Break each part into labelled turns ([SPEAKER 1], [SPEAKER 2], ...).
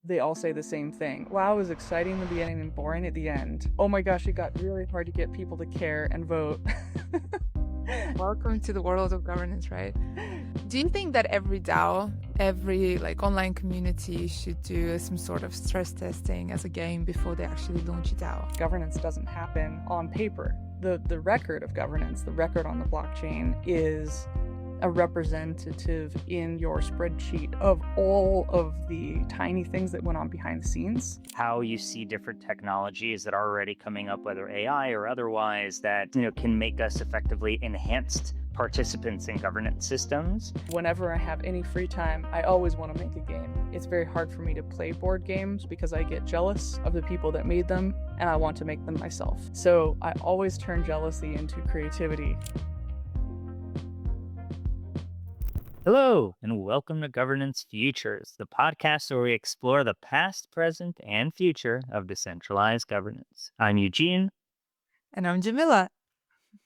[SPEAKER 1] they all say the same thing. Wow is exciting in the beginning and boring at the end. Oh my gosh, it got really hard to get people to care and vote.
[SPEAKER 2] Welcome to the world of governance, right? Do you think that every DAO, every online community should do some sort of stress testing as a game before they actually launch a DAO?
[SPEAKER 1] Governance doesn't happen on paper. The record of governance, the record on the blockchain, is a representative in your spreadsheet of all of the tiny things that went on behind the scenes.
[SPEAKER 3] How you see different technologies that are already coming up, whether AI or otherwise, that can make us effectively enhanced participants in governance systems.
[SPEAKER 1] Whenever I have any free time, I always want to make a game. It's very hard for me to play board games because I get jealous of the people that made them and I want to make them myself. So I always turn jealousy into creativity.
[SPEAKER 3] Hello, and welcome to Governance Futures, the podcast where we explore the past, present, and future of decentralized governance. I'm Eugene.
[SPEAKER 2] And I'm Jamila.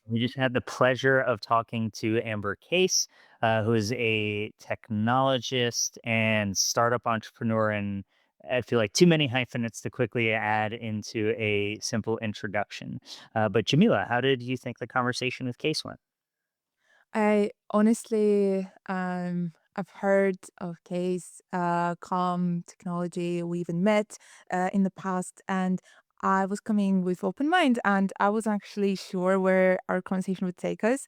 [SPEAKER 3] We just had the pleasure of talking to Amber Case, who is a technologist and startup entrepreneur. And I feel like too many hyphenates to quickly add into a simple introduction. But Jamila, how did you think the conversation with Case went?
[SPEAKER 2] I honestly, I've heard of Case, Calm Technology. We even met in the past, and I was coming with open mind, and I was actually sure where our conversation would take us.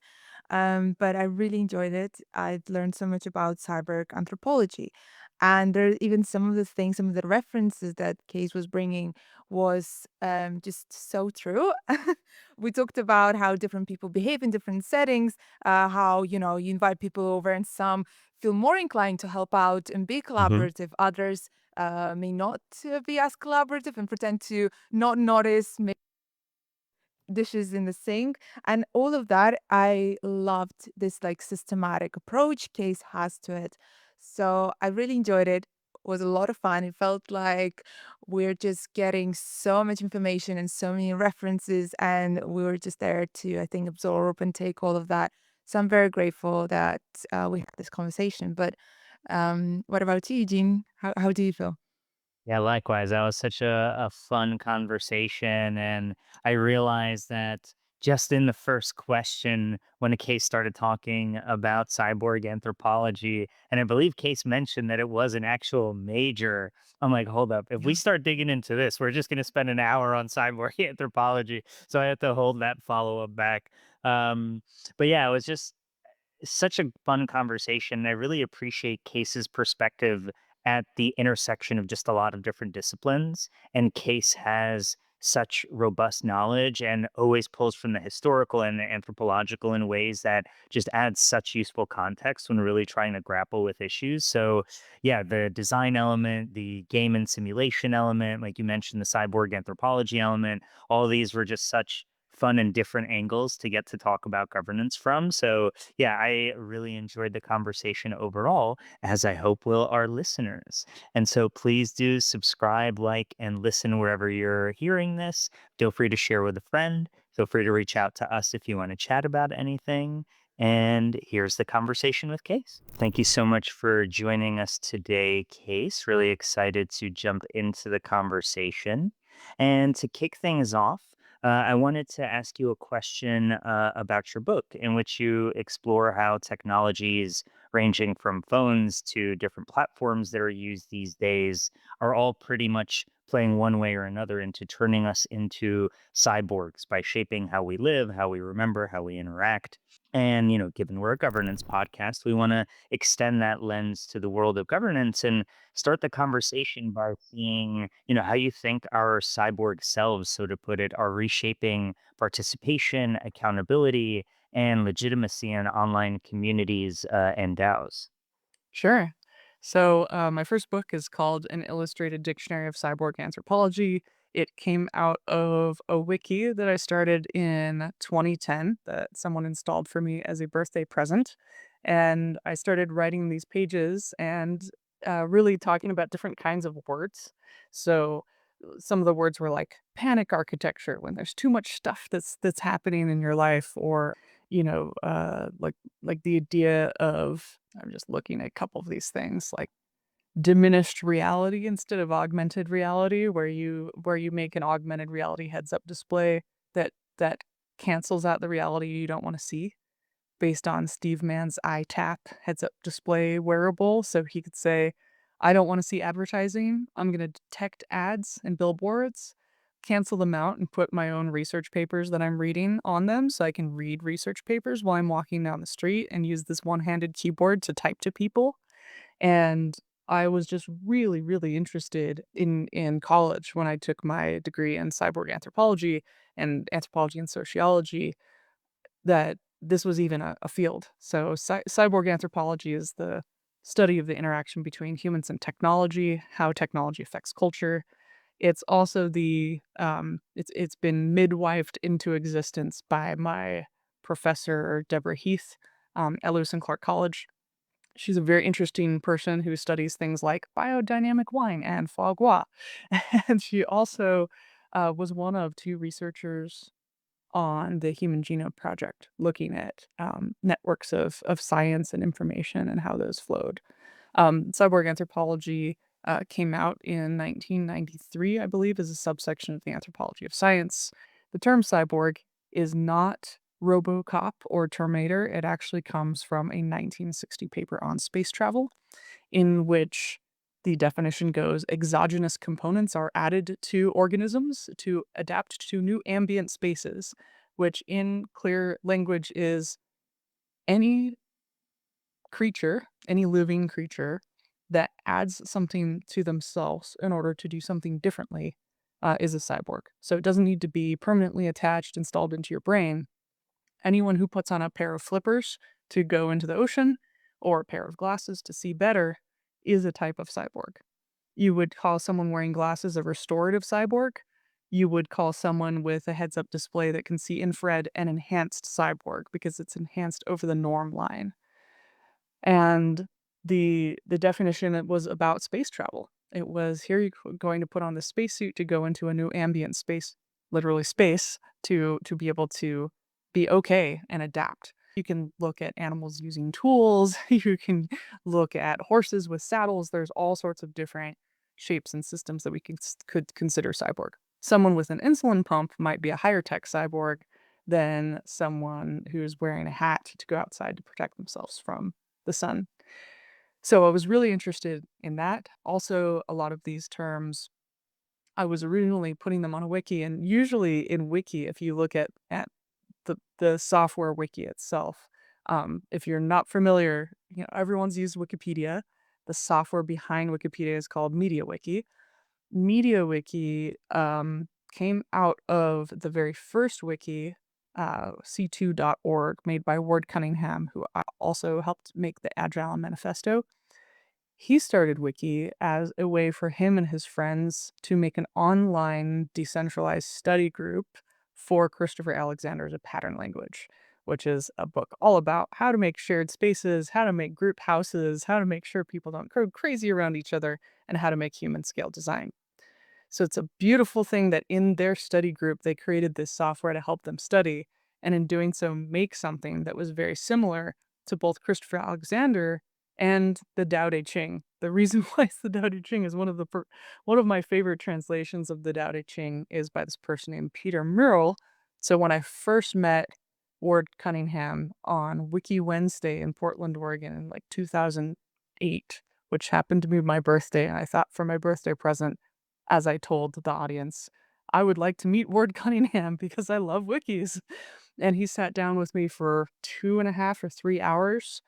[SPEAKER 2] But I really enjoyed it. I've learned so much about cyborg anthropology, and there even some of the things, some of the references that Case was bringing was just so true. We talked about how different people behave in different settings, how you invite people over and some feel more inclined to help out and be
[SPEAKER 3] Hmm.
[SPEAKER 2] collaborative, others may not be as collaborative and pretend to not notice dishes in the sink, and all of that. I loved this systematic approach Case has to it, so I really enjoyed it. It was a lot of fun. It felt like we're just getting so much information and so many references, and we were just there to, I think, absorb and take all of that. So I'm very grateful that we had this conversation. But what about you, Eugene? How do you feel?
[SPEAKER 3] Yeah, likewise. That was such a fun conversation. And I realized that just in the first question, when a Case started talking about cyborg anthropology, and I believe Case mentioned that it was an actual major. I'm like, hold up. If we
[SPEAKER 2] Yeah.
[SPEAKER 3] start digging into this, we're just going to spend an hour on cyborg anthropology. So I have to hold that follow up back. Um, but yeah, it was just such a fun conversation. I really appreciate Case's perspective at the intersection of just a lot of different disciplines. And Case has such robust knowledge and always pulls from the historical and the anthropological in ways that just adds such useful context when really trying to grapple with issues. So, yeah, the design element, the game and simulation element, like you mentioned, the cyborg anthropology element, all these were just such fun and different angles to get to talk about governance from. So, yeah, I really enjoyed the conversation overall, as I hope will our listeners. And so please do subscribe, like, and listen wherever you're hearing this. Feel free to share with a friend. Feel free to reach out to us if you want to chat about anything. And here's the conversation with Case. Thank you so much for joining us today, Case. Really excited to jump into the conversation. And to kick things off, I wanted to ask you a question about your book, in which you explore how technologies ranging from phones to different platforms that are used these days are all pretty much playing one way or another into turning us into cyborgs by shaping how we live, how we remember, how we interact. And, given we're a governance podcast, we want to extend that lens to the world of governance and start the conversation by seeing, how you think our cyborg selves, so to put it, are reshaping participation, accountability, and legitimacy in online communities and DAOs.
[SPEAKER 1] Sure. So, my first book is called An Illustrated Dictionary of Cyborg Anthropology. It came out of a wiki that I started in 2010 that someone installed for me as a birthday present. And I started writing these pages and really talking about different kinds of words. So, some of the words were like panic architecture when there's too much stuff that's happening in your life, or like the idea of, I'm just looking at a couple of these things, like diminished reality instead of augmented reality, where you make an augmented reality heads-up display that cancels out the reality you don't wanna see, based on Steve Mann's iTap heads-up display wearable, so he could say, "I don't wanna see advertising. I'm gonna detect ads and billboards, cancel them out, and put my own research papers that I'm reading on them so I can read research papers while I'm walking down the street and use this one-handed keyboard to type to people." And I was just really, really interested in college when I took my degree in cyborg anthropology and sociology, that this was even a field. So cyborg anthropology is the study of the interaction between humans and technology, how technology affects culture. It's also it's been midwifed into existence by my professor Deborah Heath at Lewis and Clark College. She's a very interesting person who studies things like biodynamic wine and foie gras. And she also was one of two researchers on the Human Genome Project, looking at networks of science and information and how those flowed. Cyborg anthropology came out in 1993, I believe, as a subsection of the anthropology of science. The term cyborg is not RoboCop or Terminator. It actually comes from a 1960 paper on space travel, in which the definition goes exogenous components are added to organisms to adapt to new ambient spaces, which in clear language is any any living creature that adds something to themselves in order to do something differently is a cyborg. So it doesn't need to be permanently attached, installed into your brain. Anyone who puts on a pair of flippers to go into the ocean or a pair of glasses to see better is a type of cyborg. You would call someone wearing glasses a restorative cyborg. You would call someone with a heads up display that can see infrared an enhanced cyborg because it's enhanced over the norm line. And the definition, it was about space travel. It was, here you're going to put on the spacesuit to go into a new ambient space, literally space, to be able to be okay and adapt. You can look at animals using tools. You can look at horses with saddles. There's all sorts of different shapes and systems that could consider cyborg. Someone with an insulin pump might be a higher tech cyborg than someone who's wearing a hat to go outside to protect themselves from the sun. So I was really interested in that. Also, a lot of these terms, I was originally putting them on a wiki, and usually in wiki, if you look at the software wiki itself, if you're not familiar, everyone's used Wikipedia. The software behind Wikipedia is called MediaWiki. MediaWiki came out of the very first wiki, c2.org, made by Ward Cunningham, who also helped make the Agile Manifesto. He started Wiki as a way for him and his friends to make an online decentralized study group for Christopher Alexander's A Pattern Language, which is a book all about how to make shared spaces, how to make group houses, how to make sure people don't go crazy around each other, and how to make human scale design. So it's a beautiful thing that in their study group, they created this software to help them study, and in doing so, make something that was very similar to both Christopher Alexander and the Tao Te Ching. The reason why it's the Tao Te Ching is one of my favorite translations of the Tao Te Ching is by this person named Peter Murrell. So when I first met Ward Cunningham on Wiki Wednesday in Portland, Oregon in like 2008, which happened to be my birthday, and I thought for my birthday present, as I told the audience, I would like to meet Ward Cunningham because I love wikis. And he sat down with me for 2.5 or 3 hours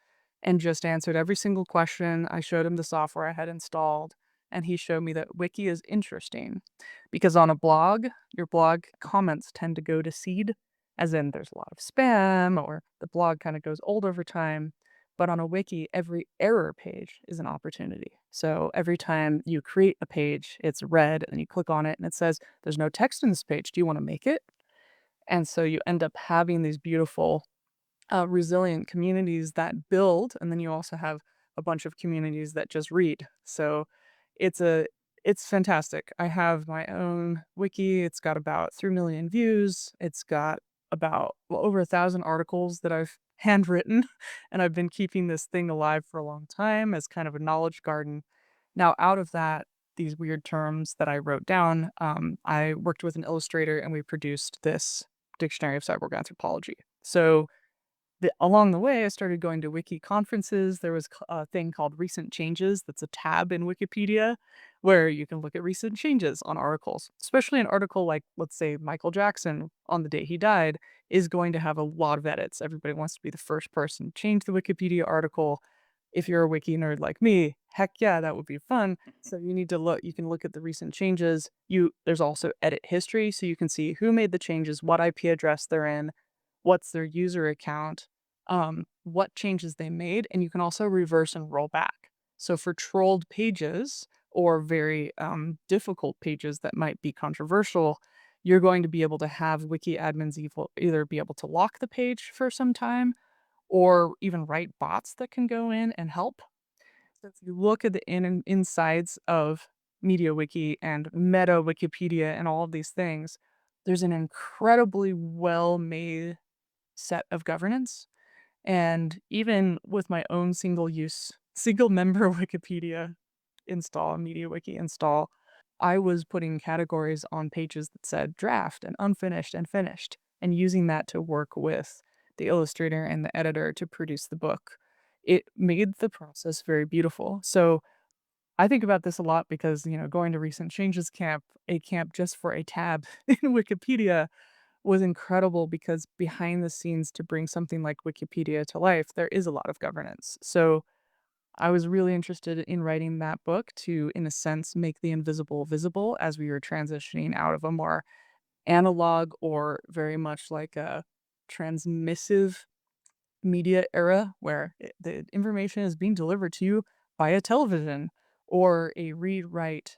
[SPEAKER 1] and just answered every single question. I showed him the software I had installed, and he showed me that Wiki is interesting because on a blog, your blog comments tend to go to seed, as in there's a lot of spam or the blog kind of goes old over time. But on a wiki, every error page is an opportunity. So every time you create a page, it's red, and you click on it and it says, there's no text in this page. Do you want to make it? And so you end up having these beautiful, resilient communities that build, and then you also have a bunch of communities that just read. So it's a it's fantastic. I have my own wiki. It's got about 3 million views. It's got about over 1,000 articles that I've handwritten, and I've been keeping this thing alive for a long time as kind of a knowledge garden. Now, out of that, these weird terms that I wrote down, I worked with an illustrator and we produced this dictionary of cyborg anthropology. So along the way, I started going to Wiki conferences. There was a thing called Recent Changes that's a tab in Wikipedia where you can look at recent changes on articles, especially an article like, let's say, Michael Jackson on the day he died is going to have a lot of edits. Everybody wants to be the first person to change the Wikipedia article. If you're a Wiki nerd like me, heck yeah, that would be fun. So you need to look, you can look at the recent changes. There's also edit history, so you can see who made the changes, what IP address they're in, what's their user account, what changes they made, and you can also reverse and roll back. So for trolled pages or very difficult pages that might be controversial, you're going to be able to have wiki admins either be able to lock the page for some time or even write bots that can go in and help. So if you look at the insides of MediaWiki and Meta Wikipedia and all of these things, there's an incredibly well-made set of governance. And even with my own single member Wikipedia install, MediaWiki install, I was putting categories on pages that said draft and unfinished and finished, and using that to work with the illustrator and the editor to produce the book. It made the process very beautiful. So I think about this a lot because, going to Recent Changes camp, a camp just for a tab in Wikipedia was incredible because behind the scenes to bring something like Wikipedia to life, there is a lot of governance. So I was really interested in writing that book to, in a sense, make the invisible visible as we were transitioning out of a more analog or very much like a transmissive media era where the information is being delivered to you via television or a read write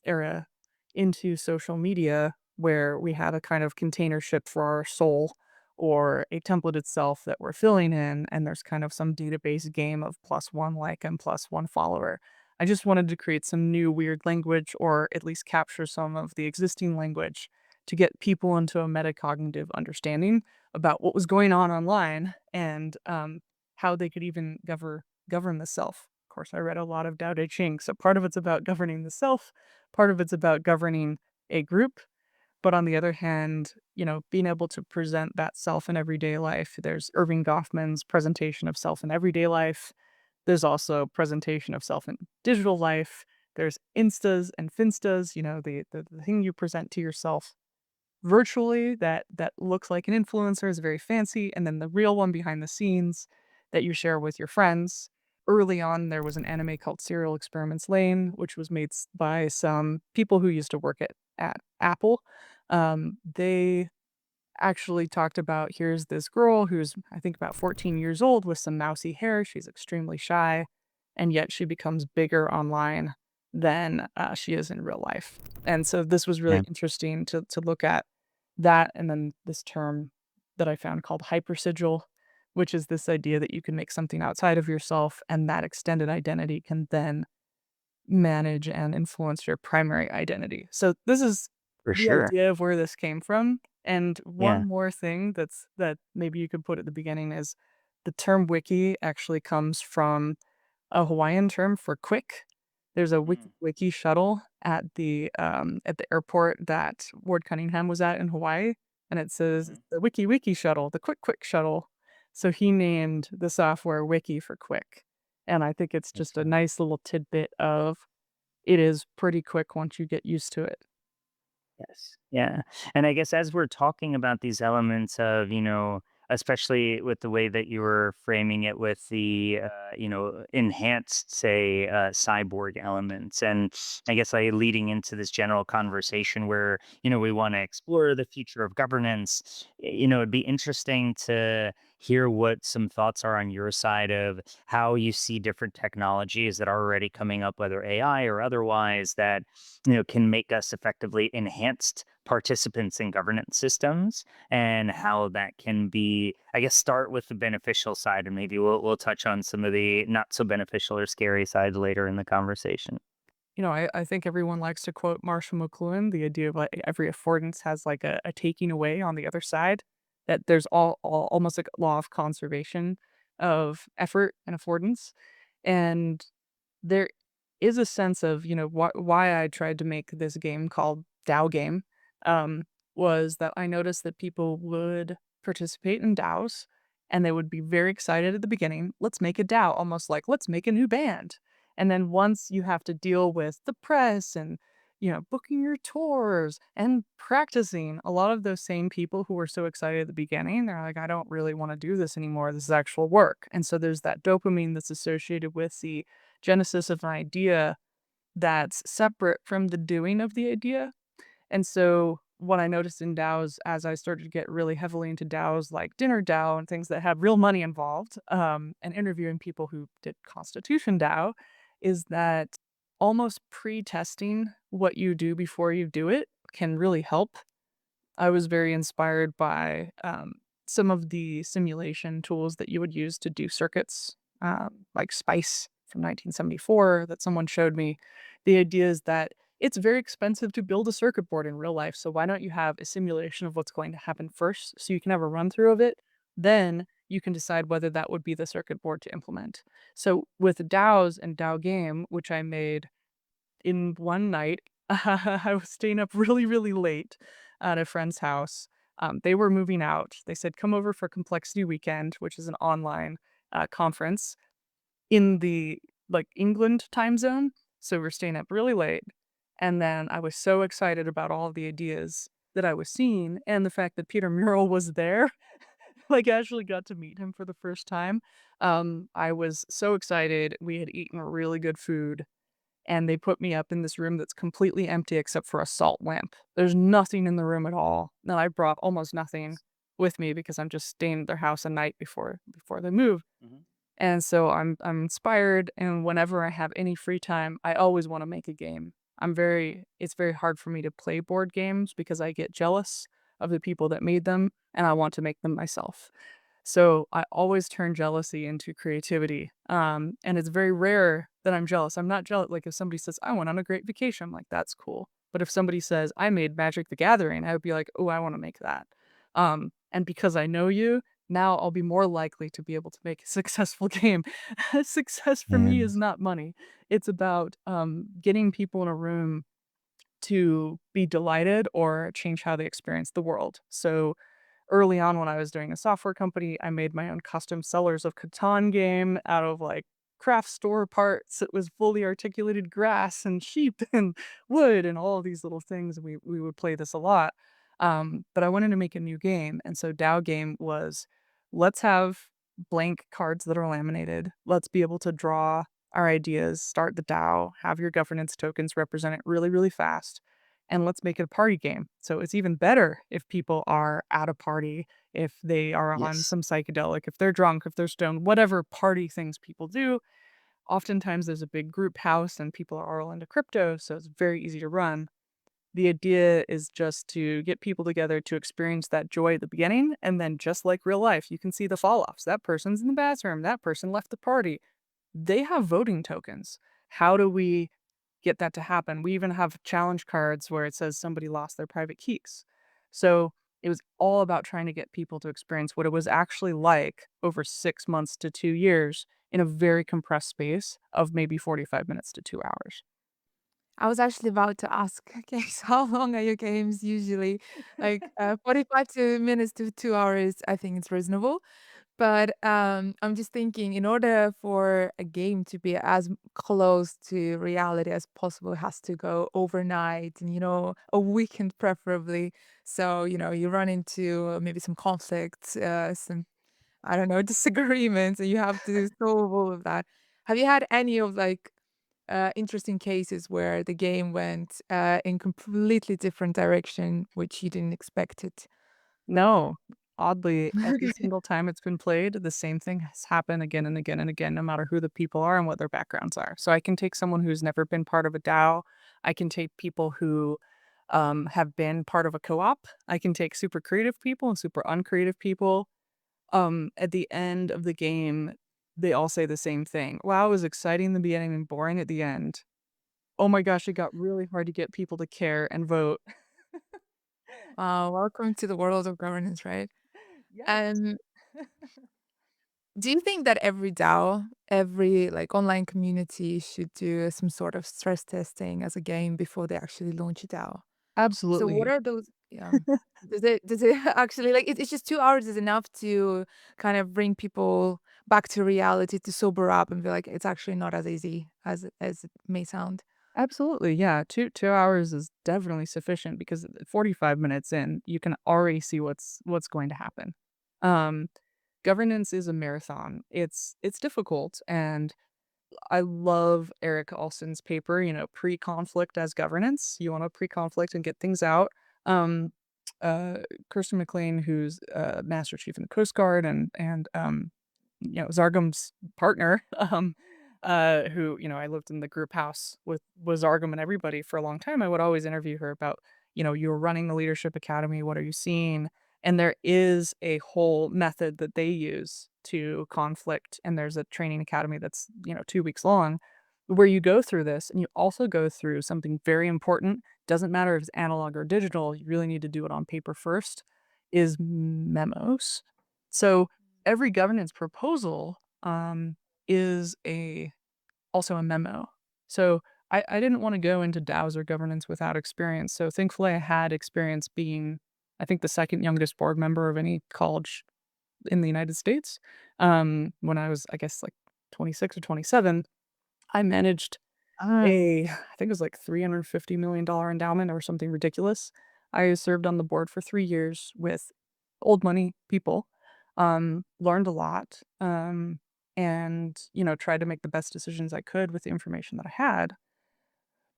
[SPEAKER 1] era into social media where we have a kind of containership for our soul or a template itself that we're filling in and there's kind of some database game of plus one like and plus one follower. I just wanted to create some new weird language or at least capture some of the existing language to get people into a metacognitive understanding about what was going on online and how they could even govern the self. Of course, I read a lot of Tao Te Ching, so part of it's about governing the self, part of it's about governing a group. But on the other hand, being able to present that self in everyday life. There's Irving Goffman's presentation of self in everyday life. There's also presentation of self in digital life. There's instas and finstas, the thing you present to yourself virtually that looks like an influencer is very fancy, and then the real one behind the scenes that you share with your friends. Early on, there was an anime called Serial Experiments Lane, which was made by some people who used to work at Apple. They actually talked about here's this girl who's, I think, about 14 years old with some mousy hair. She's extremely shy, and yet she becomes bigger online than she is in real life. And so this was really
[SPEAKER 3] Yeah,
[SPEAKER 1] interesting to look at that. And then this term that I found called hyper-sigil, which is this idea that you can make something outside of yourself, and that extended identity can then manage and influence your primary identity. So this is
[SPEAKER 3] for
[SPEAKER 1] the
[SPEAKER 3] sure.
[SPEAKER 1] idea of where this came from. And
[SPEAKER 3] Yeah.
[SPEAKER 1] one more thing that maybe you could put at the beginning is the term wiki actually comes from a Hawaiian term for quick. There's a
[SPEAKER 3] Mm.
[SPEAKER 1] wiki shuttle at the airport that Ward Cunningham was at in Hawaii, and it says
[SPEAKER 3] Mhm.
[SPEAKER 1] it's the wiki shuttle, the quick shuttle. So he named the software Wiki for quick. And I think it's
[SPEAKER 3] Makes
[SPEAKER 1] just a
[SPEAKER 3] sense.
[SPEAKER 1] nice little tidbit of it is pretty quick once you get used to it.
[SPEAKER 3] Yes. Yeah. And I guess as we're talking about these elements of, especially with the way that you were framing it with the, enhanced, say, cyborg elements. And I guess leading into this general conversation where, we want to explore the future of governance, it'd be interesting to hear what some thoughts are on your side of how you see different technologies that are already coming up, whether AI or otherwise, that can make us effectively enhanced participants in governance systems and how that can be, I guess, start with the beneficial side and maybe we'll touch on some of the not so beneficial or scary sides later in the conversation.
[SPEAKER 1] I think everyone likes to quote Marshall McLuhan, the idea of like every affordance has like a taking away on the other side, that there's almost like a law of conservation of effort and affordance. And there is a sense of, why I tried to make this game called DAO Game, um, was that I noticed that people would participate in DAOs and they would be very excited at the beginning. Let's make a DAO, almost like let's make a new band. And then once you have to deal with the press and, booking your tours and practicing, a lot of those same people who were so excited at the beginning, they're like, I don't really want to do this anymore. This is actual work. And so there's that dopamine that's associated with the genesis of an idea that's separate from the doing of the idea. And so what I noticed in DAOs as I started to get really heavily into DAOs like Dinner DAO and things that had real money involved, and interviewing people who did Constitution DAO, is that almost pre-testing what you do before you do it can really help. I was very inspired by some of the simulation tools that you would use to do circuits, like Spice from 1974, that someone showed me. The idea is that it's very expensive to build a circuit board in real life. So why don't you have a simulation of what's going to happen first so you can have a run through of it? Then you can decide whether that would be the circuit board to implement. So with DAOs and DAO Game, which I made in one night, I was staying up really, really late at a friend's house. They were moving out. They said, "Come over for Complexity Weekend," which is an online conference in the like England time zone. So we're staying up really late. And then I was so excited about all of the ideas that I was seeing and the fact that Peter Murrell was there. Like, I actually got to meet him for the first time. I was so excited. We had eaten really good food and they put me up in this room that's completely empty except for a salt lamp. There's nothing in the room at all. Now I brought almost nothing with me because I'm just staying at their house a night before they move.
[SPEAKER 3] Mhm.
[SPEAKER 1] And so I'm inspired, and whenever I have any free time, I always wanna make a game. It's very hard for me to play board games because I get jealous of the people that made them, and I want to make them myself. So I always turn jealousy into creativity. And it's very rare that I'm jealous. I'm not jealous. Like if somebody says, I went on a great vacation, I'm like, that's cool. But if somebody says, I made Magic the Gathering, I would be like, oh, I want to make that. And because I know you, now I'll be more likely to be able to make a successful game. Success for me
[SPEAKER 3] And
[SPEAKER 1] is not money. It's about getting people in a room to be delighted or change how they experience the world. So early on when I was doing a software company, I made my own custom Sellers of Catan game out of like craft store parts. It was fully articulated grass and sheep and wood and all of these little things. We would play this a lot. But I wanted to make a new game. And so DAO game was, let's have blank cards that are laminated. Let's be able to draw our ideas, start the DAO, have your governance tokens represent it really, really fast, and let's make it a party game. So it's even better if people are at a party, if they are on
[SPEAKER 3] yes.
[SPEAKER 1] some psychedelic, if they're drunk, if they're stoned, whatever party things people do. Oftentimes there's a big group house and people are all into crypto, so it's very easy to run. The idea is just to get people together to experience that joy at the beginning, and then just like real life, you can see the fall offs. That person's in the bathroom, that person left the party. They have voting tokens. How do we get that to happen? We even have challenge cards where it says somebody lost their private keys. So it was all about trying to get people to experience what it was actually like over 6 months to 2 years in a very compressed space of maybe 45 minutes to 2 hours.
[SPEAKER 2] I was actually about to ask, okay, so how long are your games usually? Like 45 minutes to 2 hours, I think it's reasonable. But I'm just thinking, in order for a game to be as close to reality as possible, it has to go overnight and, a weekend preferably. So, you run into maybe some conflicts, some, I don't know, disagreements, and you have to solve all of that. Have you had any of like interesting cases where the game went in completely different direction, which you didn't expect it?
[SPEAKER 1] No, oddly, every single time it's been played, the same thing has happened again and again and again, no matter who the people are and what their backgrounds are. So I can take someone who's never been part of a DAO. I can take people who have been part of a co-op. I can take super creative people and super uncreative people. At the end of the game, they all say the same thing. Wow, it was exciting in the beginning and boring at the end. Oh my gosh, it got really hard to get people to care and vote.
[SPEAKER 2] Welcome to the world of governance, right?
[SPEAKER 1] Yes.
[SPEAKER 2] And Do you think that every DAO, every like online community should do some sort of stress testing as a game before they actually launch a DAO? So what
[SPEAKER 1] Absolutely.
[SPEAKER 2] are those? Yeah. Does it actually like it's just 2 hours is enough to kind of bring people back to reality to sober up and be like it's actually not as easy as it may sound.
[SPEAKER 1] Absolutely, yeah. 2 hours is definitely sufficient because 45 minutes in, you can already see what's going to happen. Um, Governance is a marathon. It's difficult, and I love Eric Alston's paper, pre-conflict as governance. You want to pre-conflict and get things out. Um, uh, Kirsten McLean, who's Master Chief in the Coast Guard and Zargum's partner, who, I lived in the group house with Zargum and everybody for a long time. I would always interview her about, you were running the Leadership Academy. What are you seeing? And there is a whole method that they use to conflict, and there's a training academy that's, 2 weeks long, where you go through this, and you also go through something very important. Doesn't matter if it's analog or digital, you really need to do it on paper first, is memos. So, every governance proposal, is a also a memo. So, I didn't wanna go into DAOs or governance without experience, so thankfully I had experience being, I think, the second youngest board member of any college in the United States. When I was, I guess, like 26 or 27, I managed I think it was like $350 million endowment or something ridiculous. I served on the board for 3 years with old money people, learned a lot, and, tried to make the best decisions I could with the information that I had.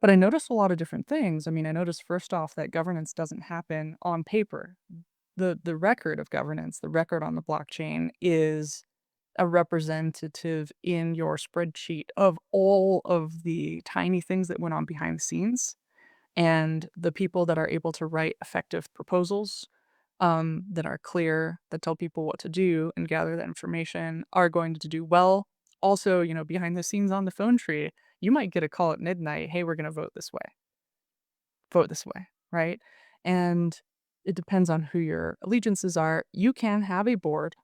[SPEAKER 1] But I noticed a lot of different things. I mean, I noticed first off that governance doesn't happen on paper. The record of governance, the record on the blockchain is a representative in your spreadsheet of all of the tiny things that went on behind the scenes, and the people that are able to write effective proposals, that are clear, that tell people what to do and gather that information are going to do well. Also, behind the scenes on the phone tree, you might get a call at midnight, "Hey, we're gonna vote this way," right? And it depends on who your allegiances are. You can have a board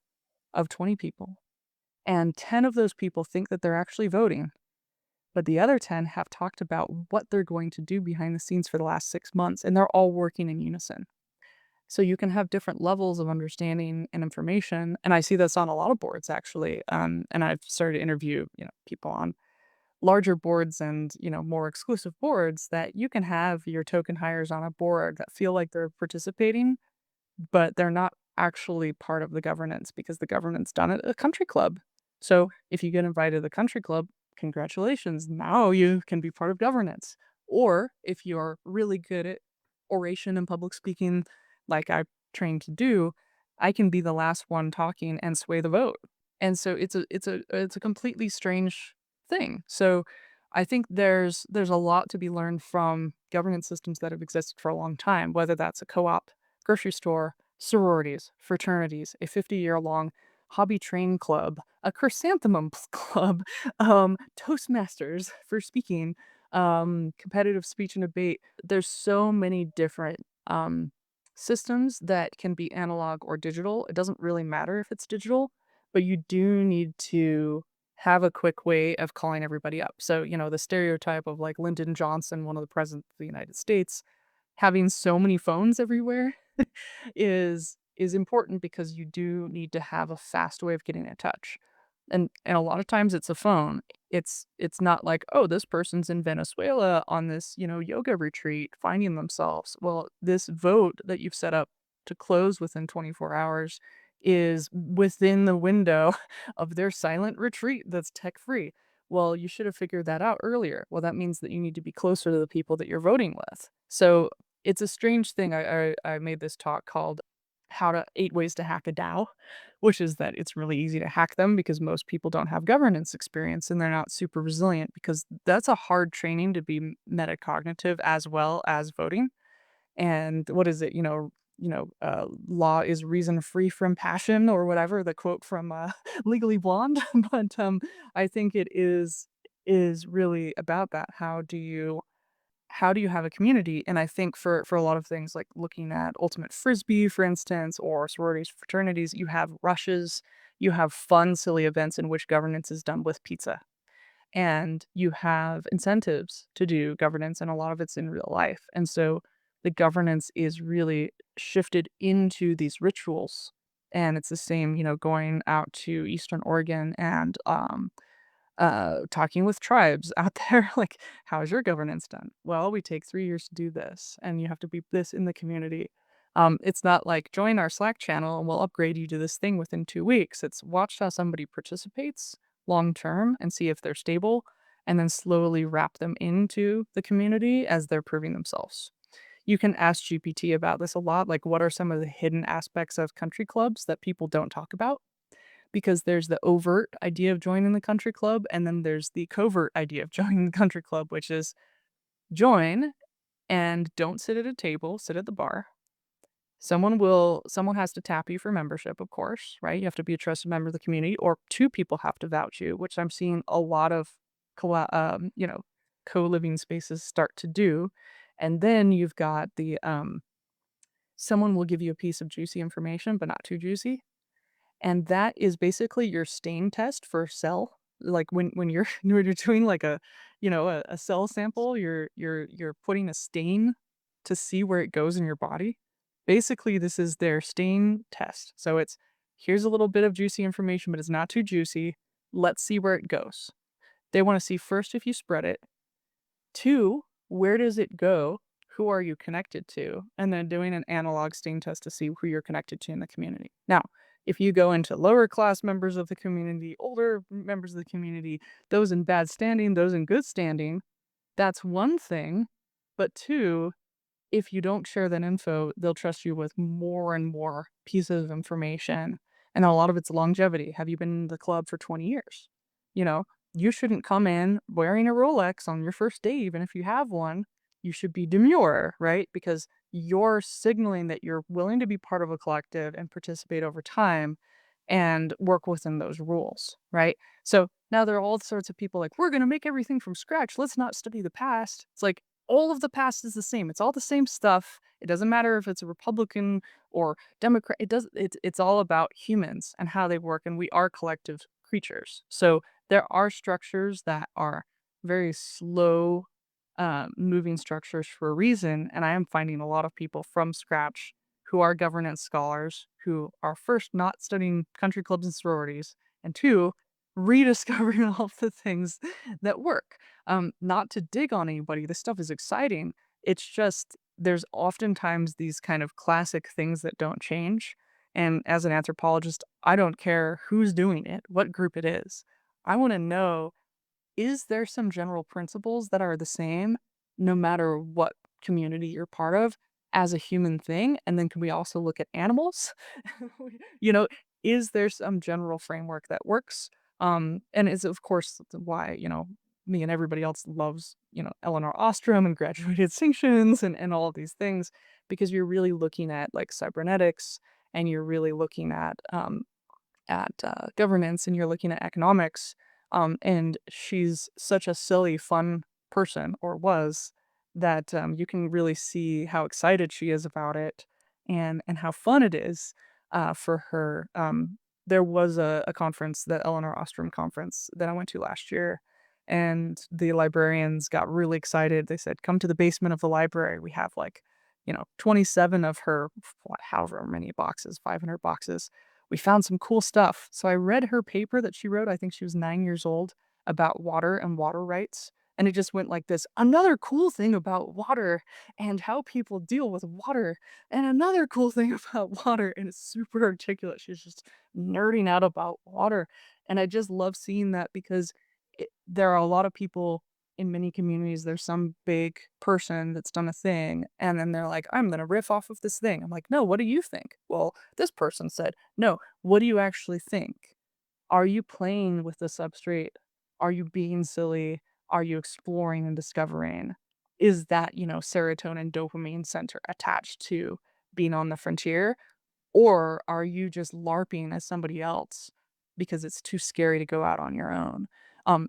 [SPEAKER 1] of 20 people, and 10 of those people think that they're actually voting, but the other 10 have talked about what they're going to do behind the scenes for the last 6 months, and they're all working in unison. So you can have different levels of understanding and information, and I see this on a lot of boards actually, and I've started to interview, people on larger boards and, more exclusive boards that you can have your token hires on a board that feel like they're participating, but they're not actually part of the governance because the governance done at a country club. So if you get invited to the country club, congratulations, now you can be part of governance. Or if you're really good at oration and public speaking, like I trained to do, I can be the last one talking and sway the vote. And so it's a completely strange thing. So I think there's a lot to be learned from governance systems that have existed for a long time, whether that's a co-op, grocery store, sororities, fraternities, a 50-year-long hobby train club, a chrysanthemum club, Toastmasters for speaking, competitive speech and debate. There's so many different systems that can be analog or digital. It doesn't really matter if it's digital, but you do need to have a quick way of calling everybody up. So, the stereotype of like Lyndon Johnson, one of the presidents of the United States, having so many phones everywhere is important because you do need to have a fast way of getting in touch. And a lot of times it's a phone. It's not like, "Oh, this person's in Venezuela on this, yoga retreat finding themselves." Well, this vote that you've set up to close within 24 hours is within the window of their silent retreat that's tech free. Well, you should have figured that out earlier. Well, that means that you need to be closer to the people that you're voting with. So it's a strange thing. I made this talk called "How to 8 Ways to Hack a DAO," which is that it's really easy to hack them because most people don't have governance experience and they're not super resilient because that's a hard training to be metacognitive as well as voting. And what is it? Law is reason free from passion or whatever the quote from Legally Blonde. But I think it is really about that. How do you have a community? And I think for a lot of things, like looking at ultimate frisbee, for instance, or sororities, fraternities, you have rushes, You have fun, silly events in which governance is done with pizza. And you have incentives to do governance, and a lot of it's in real life. And so the governance is really shifted into these rituals. And it's the same, going out to Eastern Oregon and talking with tribes out there, like, how's your governance done? Well, we take 3 years to do this, and you have to be this in the community. It's not like join our Slack channel and we'll upgrade you to this thing within 2 weeks. It's watch how somebody participates long term and see if they're stable, and then slowly wrap them into the community as they're proving themselves. You can ask GPT about this a lot, like what are some of the hidden aspects of country clubs that people don't talk about? Because there's the overt idea of joining the country club, and then there's the covert idea of joining the country club, which is join and don't sit at a table, sit at the bar. Someone has to tap you for membership, of course, right? You have to be a trusted member of the community, or two people have to vouch you, which I'm seeing a lot of co-living spaces start to do. And then you've got the someone will give you a piece of juicy information, but not too juicy, and that is basically your stain test for cell. Like when you're when you're doing like a cell sample, you're putting a stain to see where it goes in your body. Basically, this is their stain test. So it's here's a little bit of juicy information, but it's not too juicy. Let's see where it goes. They want to see first if you spread it. Two, where does it go? Who are you connected to? And then doing an analog stain test to see who you're connected to in the community. Now, if you go into lower class members of the community, older members of the community, those in bad standing, those in good standing, that's one thing. But two, if you don't share that info, they'll trust you with more and more pieces of information. And a lot of it's longevity. Have you been in the club for 20 years? You know, you shouldn't come in wearing a Rolex on your first day, even if you have one. You should be demure, right? Because you're signaling that you're willing to be part of a collective and participate over time and work within those rules, right? So now there are all sorts of people like, we're going to make everything from scratch. Let's not study the past. It's like, all of the past is the same. It's all the same stuff. It doesn't matter if it's a Republican or Democrat. It's all about humans and how they work, and we are collective creatures. So there are structures that are very slow moving structures for a reason, and I am finding a lot of people from scratch who are governance scholars who are first not studying country clubs and sororities, and two, rediscovering all of the things that work. Not to dig on anybody, this stuff is exciting. It's just there's oftentimes these kind of classic things that don't change. And as an anthropologist, I don't care who's doing it, what group it is. I want to know, is there some general principles that are the same no matter what community you're part of as a human thing? And then can we also look at animals? you know, is there some general framework that works? And is of course why, me and everybody else loves, Eleanor Ostrom and graduated distinctions and all of these things, because you're really looking at like cybernetics, and you're really looking at governance, and you're looking at economics. And she's such a silly, fun person, or was, that you can really see how excited she is about it, and how fun it is for her. There was a conference, the Eleanor Ostrom conference, that I went to last year, and the librarians got really excited. They said, "Come to the basement of the library. We have like, 27 of her, however many boxes, 500 boxes. We found some cool stuff." So I read her paper that she wrote, I think she was 9 years old, about water and water rights. And it just went like this: another cool thing about water and how people deal with water, and another cool thing about water. And it's super articulate. She's just nerding out about water. And I just love seeing that, because there are a lot of people in many communities. There's some big person that's done a thing, and then they're like, I'm going to riff off of this thing. I'm like, no, what do you think? Well, this person said, no, what do you actually think? Are you playing with the substrate? Are you being silly? Are you exploring and discovering? Is that, serotonin, dopamine center attached to being on the frontier? Or are you just LARPing as somebody else because it's too scary to go out on your own?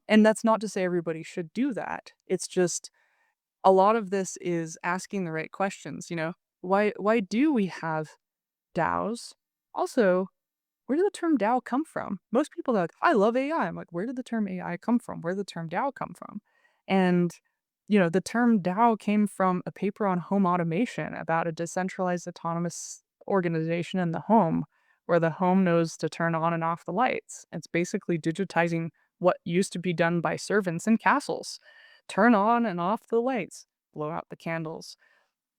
[SPEAKER 1] And that's not to say everybody should do that. It's just a lot of this is asking the right questions. Why do we have DAOs? Also, where did the term DAO come from? Most people are like, I love AI. I'm like, where did the term AI come from? Where did the term DAO come from? And, the term DAO came from a paper on home automation about a decentralized autonomous organization in the home where the home knows to turn on and off the lights. It's basically digitizing what used to be done by servants in castles. Turn on and off the lights, blow out the candles,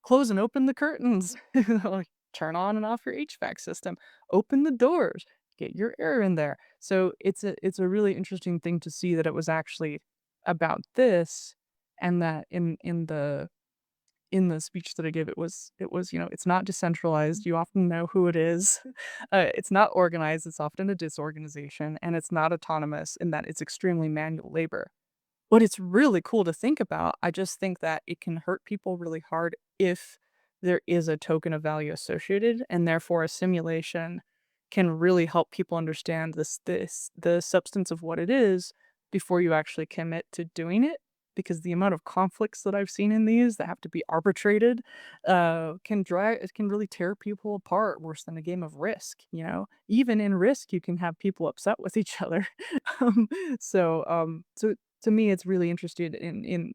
[SPEAKER 1] close and open the curtains, like, turn on and off your HVAC system, open the doors, get your air in there. So it's a really interesting thing to see that it was actually about this, and that in the speech that I gave, it was, it's not decentralized. You often know who it is. It's not organized. It's often a disorganization, and it's not autonomous in that it's extremely manual labor. But it's really cool to think about. I just think that it can hurt people really hard if there is a token of value associated, and therefore a simulation can really help people understand the substance of what it is before you actually commit to doing it. Because the amount of conflicts that I've seen in these that have to be arbitrated can really tear people apart worse than a game of Risk. Even in Risk, you can have people upset with each other. um, so to me, it's really interested in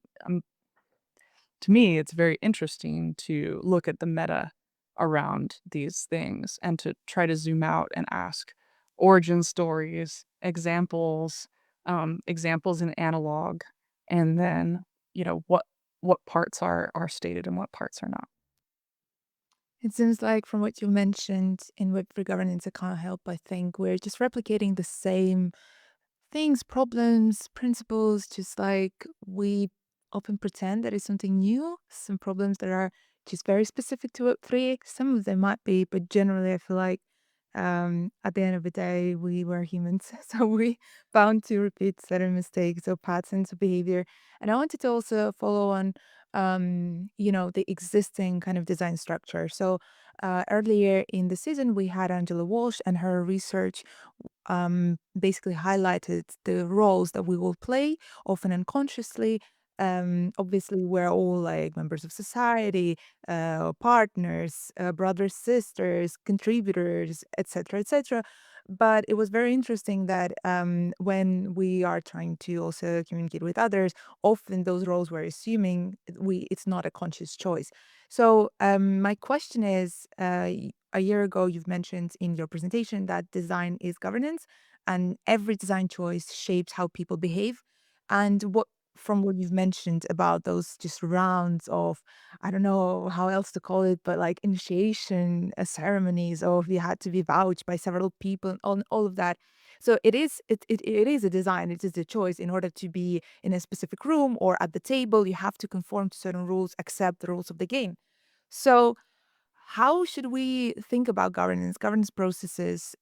[SPEAKER 1] to me, it's very interesting to look at the meta around these things and to try to zoom out and ask origin stories, examples in analog, and then, what parts are stated and what parts are not.
[SPEAKER 2] It seems like from what you mentioned in Web3 governance, I can't help but think we're just replicating the same things, problems, principles, just like we often pretend that it's something new. Some problems that are just very specific to Web3. Some of them might be, but generally, I feel like at the end of the day, we were humans. So we bound to repeat certain mistakes or patterns of behavior. And I wanted to also follow on, the existing kind of design structure. So earlier in the season, we had Angela Walsh and her research basically highlighted the roles that we will play, often unconsciously. Obviously, we're all like members of society, partners, brothers, sisters, contributors, etc., etc. But it was very interesting that when we are trying to also communicate with others, often those roles we're assuming it's not a conscious choice. So my question is, a year ago, you've mentioned in your presentation that design is governance, and every design choice shapes how people behave. And from what you've mentioned about those just rounds of, I don't know how else to call it, but like initiation ceremonies, or if you had to be vouched by several people, and all of that. So it is a design, it is a choice. In order to be in a specific room or at the table, you have to conform to certain rules, accept the rules of the game. So how should we think about governance processes,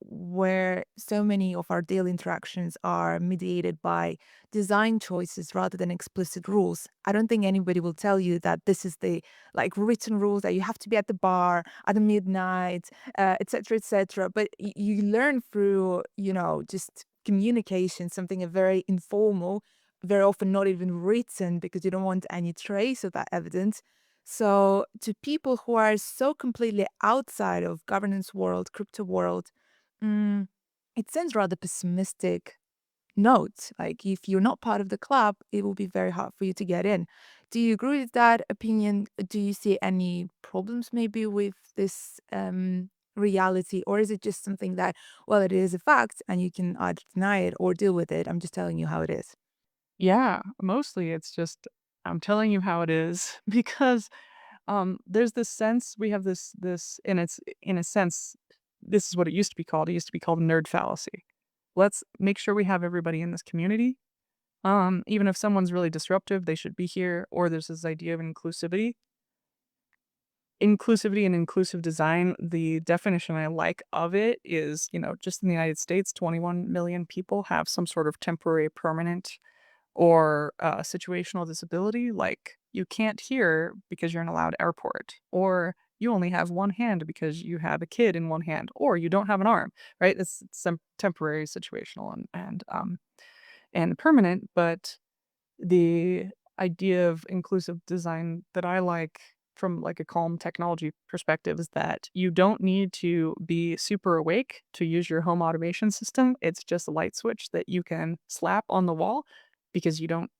[SPEAKER 2] where so many of our daily interactions are mediated by design choices rather than explicit rules? I don't think anybody will tell you that this is the like written rules that you have to be at the bar at the midnight, etc., etc. But you learn through, just communication, something very informal, very often not even written because you don't want any trace of that evidence. So to people who are so completely outside of governance world, crypto world, mm, it sends rather pessimistic note. Like if you're not part of the club, it will be very hard for you to get in. Do you agree with that opinion? Do you see any problems maybe with this reality, or is it just something that, well, it is a fact and you can either deny it or deal with it? I'm just telling you how it is.
[SPEAKER 1] Yeah, mostly it's just I'm telling you how it is because there's this sense we have this and it's in a sense this is what it used to be called. It used to be called a nerd fallacy. Let's make sure we have everybody in this community. Even if someone's really disruptive, they should be here. Or there's this idea of inclusivity. Inclusivity and inclusive design, the definition I like of it is, just in the United States, 21 million people have some sort of temporary, permanent, or situational disability, like you can't hear because you're in a loud airport, or you only have one hand because you have a kid in one hand, or you don't have an arm, right? It's some temporary, situational, and permanent. But the idea of inclusive design that I like from like a calm technology perspective is that you don't need to be super awake to use your home automation system. It's just a light switch that you can slap on the wall because you don't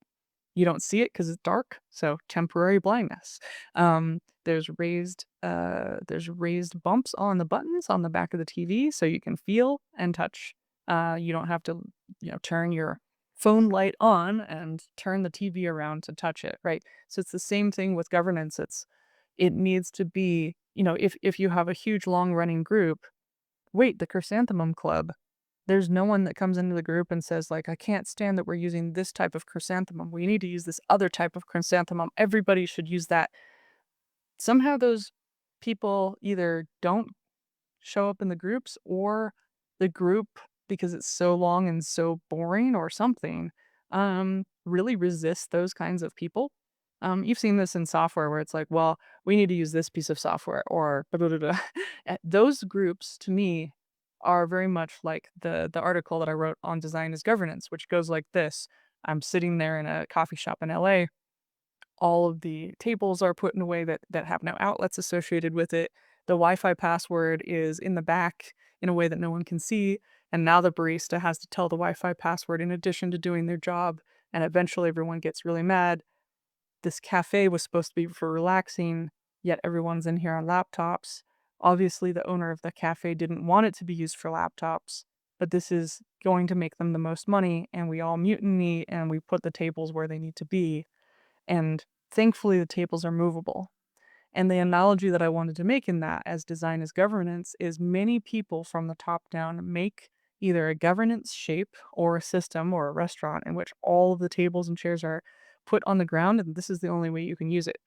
[SPEAKER 1] see it because it's dark, so temporary blindness. There's raised bumps on the buttons on the back of the TV so you can feel and touch. You don't have to, turn your phone light on and turn the TV around to touch it, right? So it's the same thing with governance. It needs to be, if you have a huge long running group, wait, the chrysanthemum club, there's no one that comes into the group and says, like, "I can't stand that we're using this type of chrysanthemum. We need to use this other type of chrysanthemum. Everybody should use that." Somehow those people either don't show up in the groups or the group, because it's so long and so boring or something, really resists those kinds of people. You've seen this in software where it's like, well, we need to use this piece of software or blah, blah, blah, blah. Those groups to me are very much like the article that I wrote on design as governance, which goes like this. I'm sitting there in a coffee shop in LA. All of the tables are put in a way that have no outlets associated with it. The Wi-Fi password is in the back in a way that no one can see, and now the barista has to tell the Wi-Fi password in addition to doing their job, and eventually everyone gets really mad. This cafe was supposed to be for relaxing, yet everyone's in here on laptops. Obviously, the owner of the cafe didn't want it to be used for laptops, but this is going to make them the most money, and we all mutiny and we put the tables where they need to be. And thankfully, the tables are movable. And the analogy that I wanted to make in that as design as governance is many people from the top down make either a governance shape or a system or a restaurant in which all of the tables and chairs are put on the ground, and this is the only way you can use it.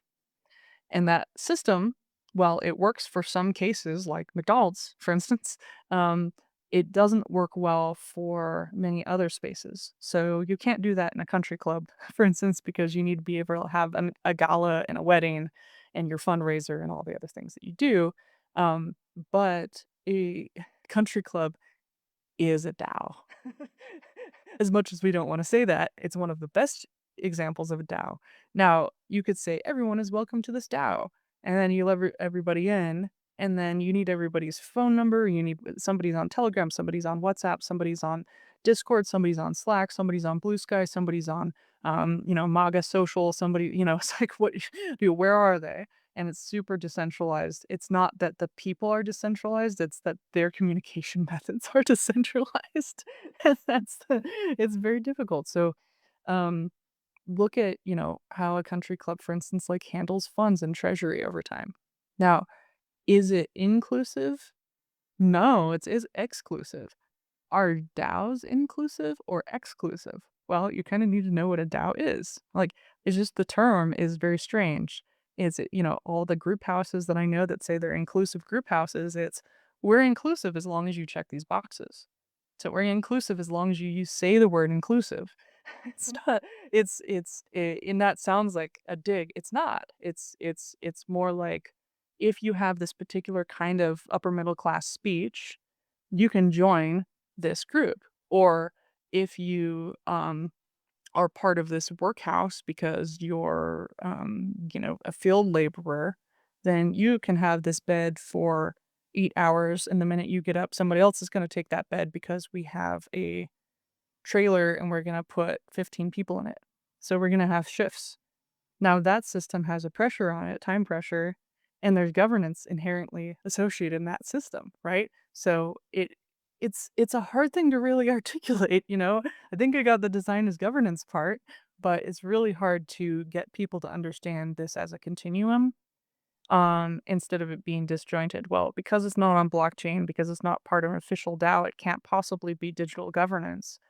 [SPEAKER 1] And that system, while it works for some cases, like McDonald's, for instance, um, it doesn't work well for many other spaces. So you can't do that in a country club, for instance, because you need to be able to have a gala and a wedding and your fundraiser and all the other things that you do. But a country club is a DAO. As much as we don't want to say that, it's one of the best examples of a DAO. Now, you could say everyone is welcome to this DAO, and then you let everybody in, and then you need everybody's phone number. You need somebody's on Telegram, somebody's on WhatsApp, somebody's on Discord, somebody's on Slack, somebody's on Blue Sky, somebody's on, MAGA Social. Somebody, it's like, what? Where are they? And it's super decentralized. It's not that the people are decentralized, it's that their communication methods are decentralized. And it's very difficult. So, um, look at, how a country club, for instance, like handles funds and treasury over time. Now, is it inclusive? No, it is exclusive. Are DAOs inclusive or exclusive? Well, you kind of need to know what a DAO is. Like, it's just the term is very strange. It's, all the group houses that I know that say they're inclusive group houses, we're inclusive as long as you check these boxes. So we're inclusive as long as you say the word inclusive. It's not, and that sounds like a dig. It's not. It's more like if you have this particular kind of upper middle class speech, you can join this group. Or if you are part of this workhouse because you're a field laborer, then you can have this bed for 8 hours, and the minute you get up, somebody else is going to take that bed because we have a trailer and we're going to put 15 people in it. So we're going to have shifts. Now that system has a pressure on it, time pressure, and there's governance inherently associated in that system, right? So it's a hard thing to really articulate, I think I got the design as governance part, but it's really hard to get people to understand this as a continuum, instead of it being disjointed. Well, because it's not on blockchain, because it's not part of an official DAO, it can't possibly be digital governance,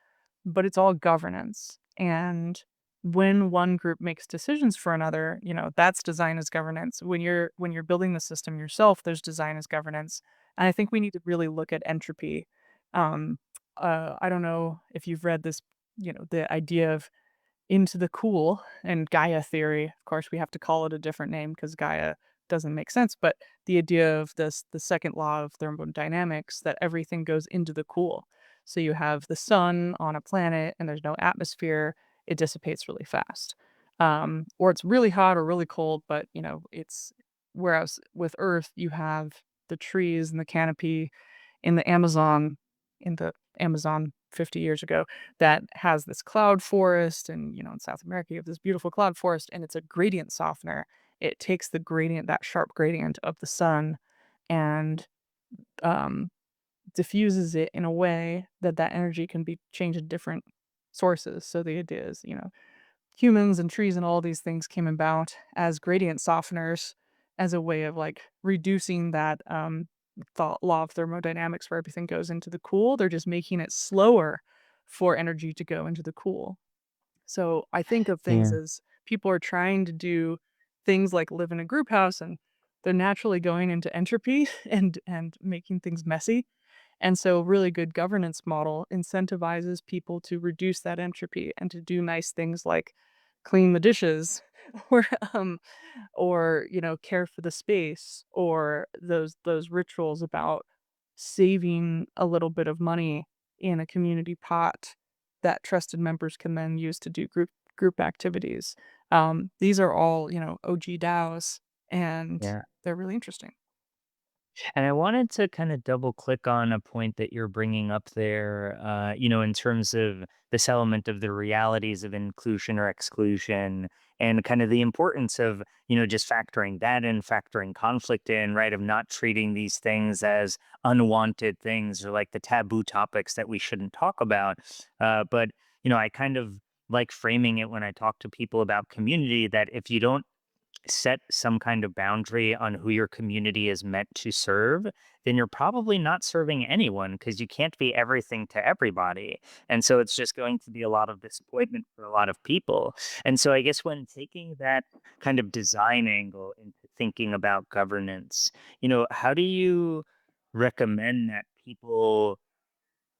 [SPEAKER 1] but it's all governance. And when one group makes decisions for another, that's design as governance. When you're building the system yourself, there's design as governance. And I think we need to really look at entropy. Um, I don't know if you've read this, the idea of into the cool and Gaia theory. Of course, we have to call it a different name because Gaia doesn't make sense. But the idea of the second law of thermodynamics, that everything goes into the cool. So you have the sun on a planet and there's no atmosphere, it dissipates really fast. Or it's really hot or really cold, but it's Whereas with Earth, you have the trees and the canopy in the Amazon in the Amazon 50 years ago that has this cloud forest, and in South America you have this beautiful cloud forest, and it's a gradient softener. It takes the gradient, that sharp gradient of the sun, and um, diffuses it in a way that that energy can be changed to different sources. So the idea is, humans and trees and all these things came about as gradient softeners as a way of like reducing that thought law of thermodynamics where everything goes into the cool. They're just making it slower for energy to go into the cool. So I think of things
[SPEAKER 3] Yeah.
[SPEAKER 1] as people are trying to do things like live in a group house, and they're naturally going into entropy and making things messy. And so a really good governance model incentivizes people to reduce that entropy and to do nice things like clean the dishes or care for the space, or those rituals about saving a little bit of money in a community pot that trusted members can then use to do group activities. These are all, OG DAOs, and
[SPEAKER 3] Yeah.
[SPEAKER 1] they're really interesting.
[SPEAKER 3] And I wanted to kind of double click on a point that you're bringing up there, in terms of this element of the realities of inclusion or exclusion, and kind of the importance of, just factoring that in, factoring conflict in, right? Of not treating these things as unwanted things or like the taboo topics that we shouldn't talk about. But, I kind of like framing it when I talk to people about community that if you don't set some kind of boundary on who your community is meant to serve, then you're probably not serving anyone because you can't be everything to everybody. And so it's just going to be a lot of disappointment for a lot of people. And so I guess when taking that kind of design angle into thinking about governance, how do you recommend that people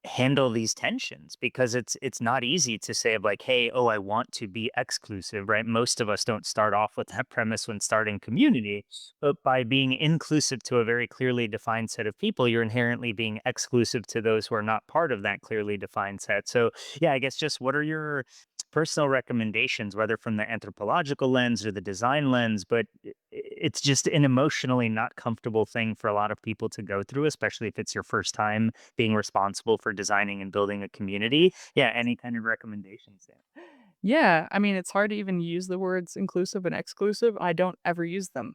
[SPEAKER 3] handle these tensions? Because it's not easy to say of like, hey, oh, I want to be exclusive, right? Most of us don't start off with that premise when starting community, but by being inclusive to a very clearly defined set of people, you're inherently being exclusive to those who are not part of that clearly defined set. So yeah, I guess just what are your personal recommendations, whether from the anthropological lens or the design lens? But it's just an emotionally not comfortable thing for a lot of people to go through, especially if it's your first time being responsible for designing and building a community. Yeah, any kind of recommendations there?
[SPEAKER 1] Yeah, I mean, it's hard to even use the words inclusive and exclusive. I don't ever use them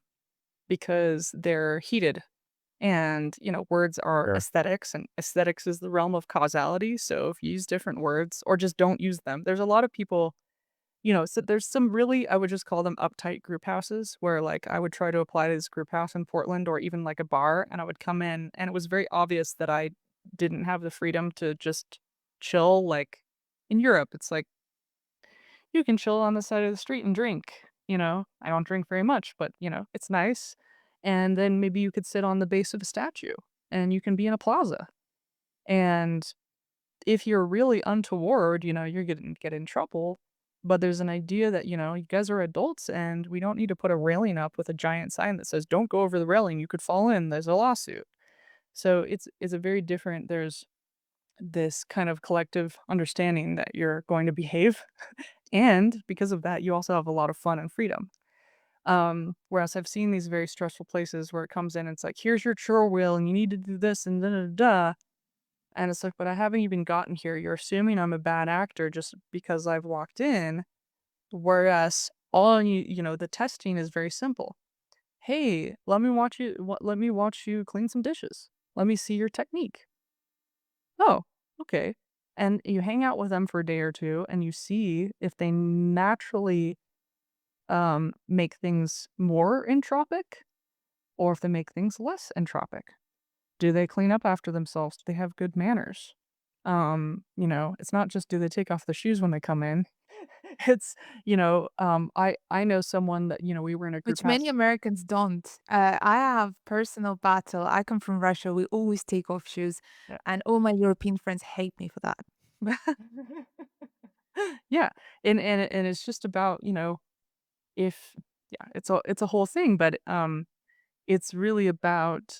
[SPEAKER 1] because they're heated. And, words are
[SPEAKER 3] Sure.
[SPEAKER 1] aesthetics, and aesthetics is the realm of causality. So if you use different words or just don't use them, there's a lot of people, so there's some really, I would just call them uptight group houses where like I would try to apply to this group house in Portland or even like a bar, and I would come in and it was very obvious that I didn't have the freedom to just chill. Like in Europe, it's like you can chill on the side of the street and drink, I don't drink very much, but, it's nice. And then maybe you could sit on the base of a statue and you can be in a plaza. And if you're really untoward, you're gonna get in trouble. But there's an idea that, you guys are adults and we don't need to put a railing up with a giant sign that says, "Don't go over the railing, you could fall in, there's a lawsuit." So it's a very different, there's this kind of collective understanding that you're going to behave. And because of that, you also have a lot of fun and freedom. Whereas I've seen these very stressful places where it comes in and it's like, here's your chore wheel and you need to do this and da da da. And it's like, but I haven't even gotten here. You're assuming I'm a bad actor just because I've walked in. Whereas the testing is very simple. Hey, let me watch you clean some dishes. Let me see your technique. Oh, okay. And you hang out with them for a day or two and you see if they naturally make things more entropic or if they make things less entropic. Do they clean up after themselves? Do they have good manners? It's not just do they take off the shoes when they come in. It's, I know someone that, we were in a group
[SPEAKER 2] Which many
[SPEAKER 1] house.
[SPEAKER 2] Americans don't. I have personal battle. I come from Russia. We always take off shoes,
[SPEAKER 1] Yeah.
[SPEAKER 2] and all my European friends hate me for that.
[SPEAKER 1] Yeah. And it's just about, if yeah, it's a whole thing, but it's really about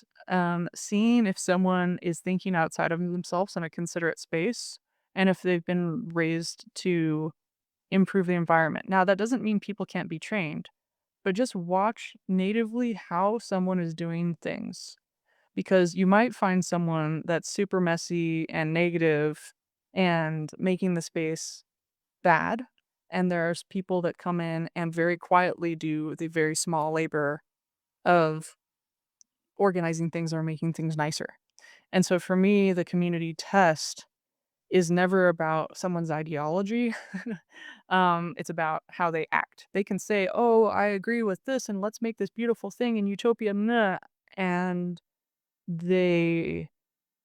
[SPEAKER 1] seeing if someone is thinking outside of themselves in a considerate space and if they've been raised to improve the environment. Now, that doesn't mean people can't be trained, but just watch natively how someone is doing things. Because you might find someone that's super messy and negative and making the space bad. And there's people that come in and very quietly do the very small labor of organizing things or making things nicer. And so for me, the community test is never about someone's ideology. It's about how they act. They can say, "Oh, I agree with this, and let's make this beautiful thing in utopia," meh," and they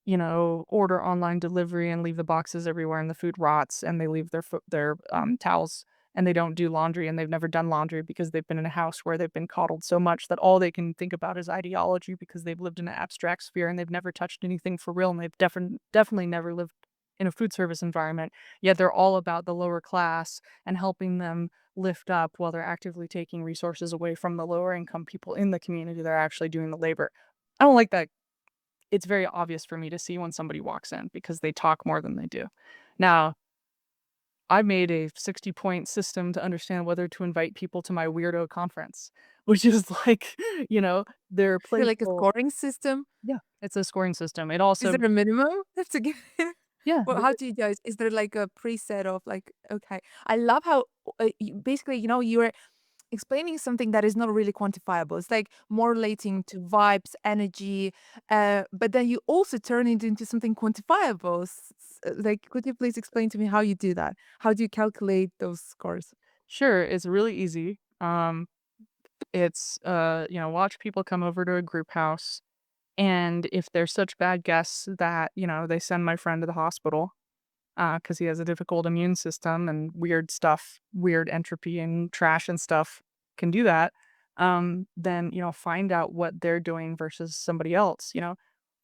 [SPEAKER 1] order online delivery and leave the boxes everywhere and the food rots and they leave their towels and they don't do laundry and they've never done laundry because they've been in a house where they've been coddled so much that all they can think about is ideology because they've lived in an abstract sphere and they've never touched anything for real and they've definitely never lived in a food service environment. Yet they're all about the lower class and helping them lift up while they're actively taking resources away from the lower income people in the community that are actually doing the labor. I don't like that. It's very obvious for me to see when somebody walks in because they talk more than they do. Now, I made a 60-point system to understand whether to invite people to my weirdo conference, which is like, they're
[SPEAKER 2] Is there like a
[SPEAKER 1] playful.
[SPEAKER 2] scoring system?
[SPEAKER 1] Yeah, it's a scoring system. It
[SPEAKER 2] Is
[SPEAKER 1] also
[SPEAKER 2] there a minimum to get in?
[SPEAKER 1] yeah,
[SPEAKER 2] Well, how do you guys is there like a preset of like okay. I love how basically, you were explaining something that is not really quantifiable. It's like more relating to vibes, energy, but then you also turn it into something quantifiable. Like, could you please explain to me how you do that? How do you calculate those scores?
[SPEAKER 1] sure, it's really easy. It's watch people come over to a group house, and if they're such bad guests that, they send my friend to the hospital, because he has a difficult immune system and weird stuff, weird entropy and trash and stuff can do that. Then, find out what they're doing versus somebody else.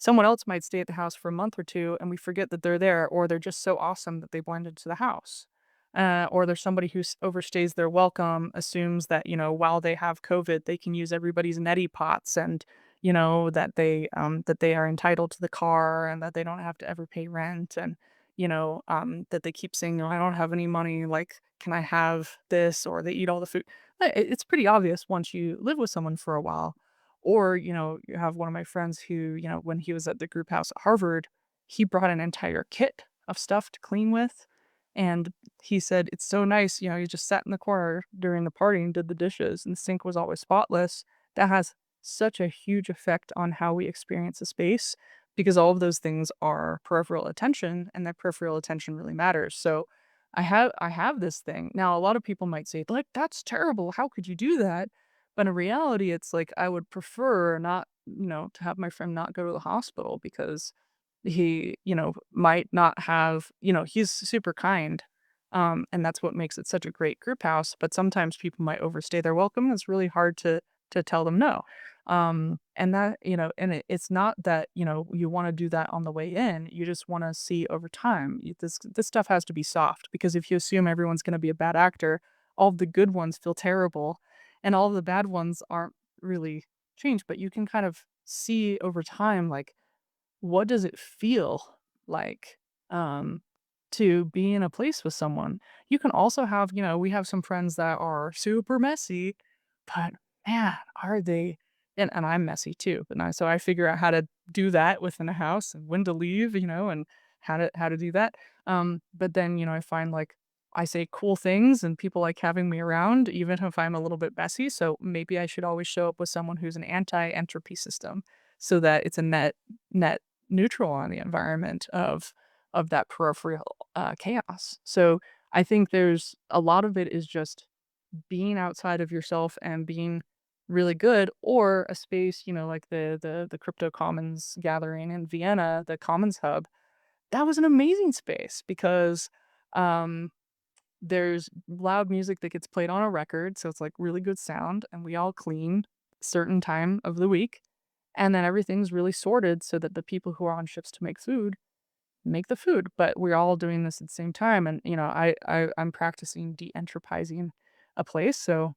[SPEAKER 1] Someone else might stay at the house for a month or two and we forget that they're there, or they're just so awesome that they blend into the house. Or there's somebody who overstays their welcome, assumes that, while they have COVID, they can use everybody's neti pots and, that they are entitled to the car and that they don't have to ever pay rent and that they keep saying, "No, I don't have any money. Like, can I have this?" Or they eat all the food. It's pretty obvious once you live with someone for a while. Or, you have one of my friends who, when he was at the group house at Harvard, he brought an entire kit of stuff to clean with. And he said, it's so nice. He just sat in the corner during the party and did the dishes, and the sink was always spotless. That has such a huge effect on how we experience a space because all of those things are peripheral attention and that peripheral attention really matters. So I have this thing. Now a lot of people might say, like, that's terrible. How could you do that? But in reality, it's like I would prefer not, to have my friend not go to the hospital because he, might not have, he's super kind. And that's what makes it such a great group house. But sometimes people might overstay their welcome. It's really hard to tell them no. And that, and it's not that, you want to do that on the way in. You just want to see over time. This stuff has to be soft because if you assume everyone's going to be a bad actor, all of the good ones feel terrible and all of the bad ones aren't really changed. But you can kind of see over time, like, what does it feel like, um, to be in a place with someone? You can also have, we have some friends that are super messy, but man, are they and I'm messy too, but so I figure out how to do that within a house and when to leave, and how to do that. But then, I find like I say cool things and people like having me around, even if I'm a little bit messy. So maybe I should always show up with someone who's an anti-entropy system so that it's a net neutral on the environment of that peripheral chaos. So I think there's a lot of it is just being outside of yourself and being really good, or a space, like the crypto commons gathering in Vienna, the commons hub. That was an amazing space because um there's loud music that gets played on a record, so it's like really good sound, and we all clean certain time of the week. And then everything's really sorted so that the people who are on ships to make the food, but we're all doing this at the same time. And I'm practicing de-entropizing a place, so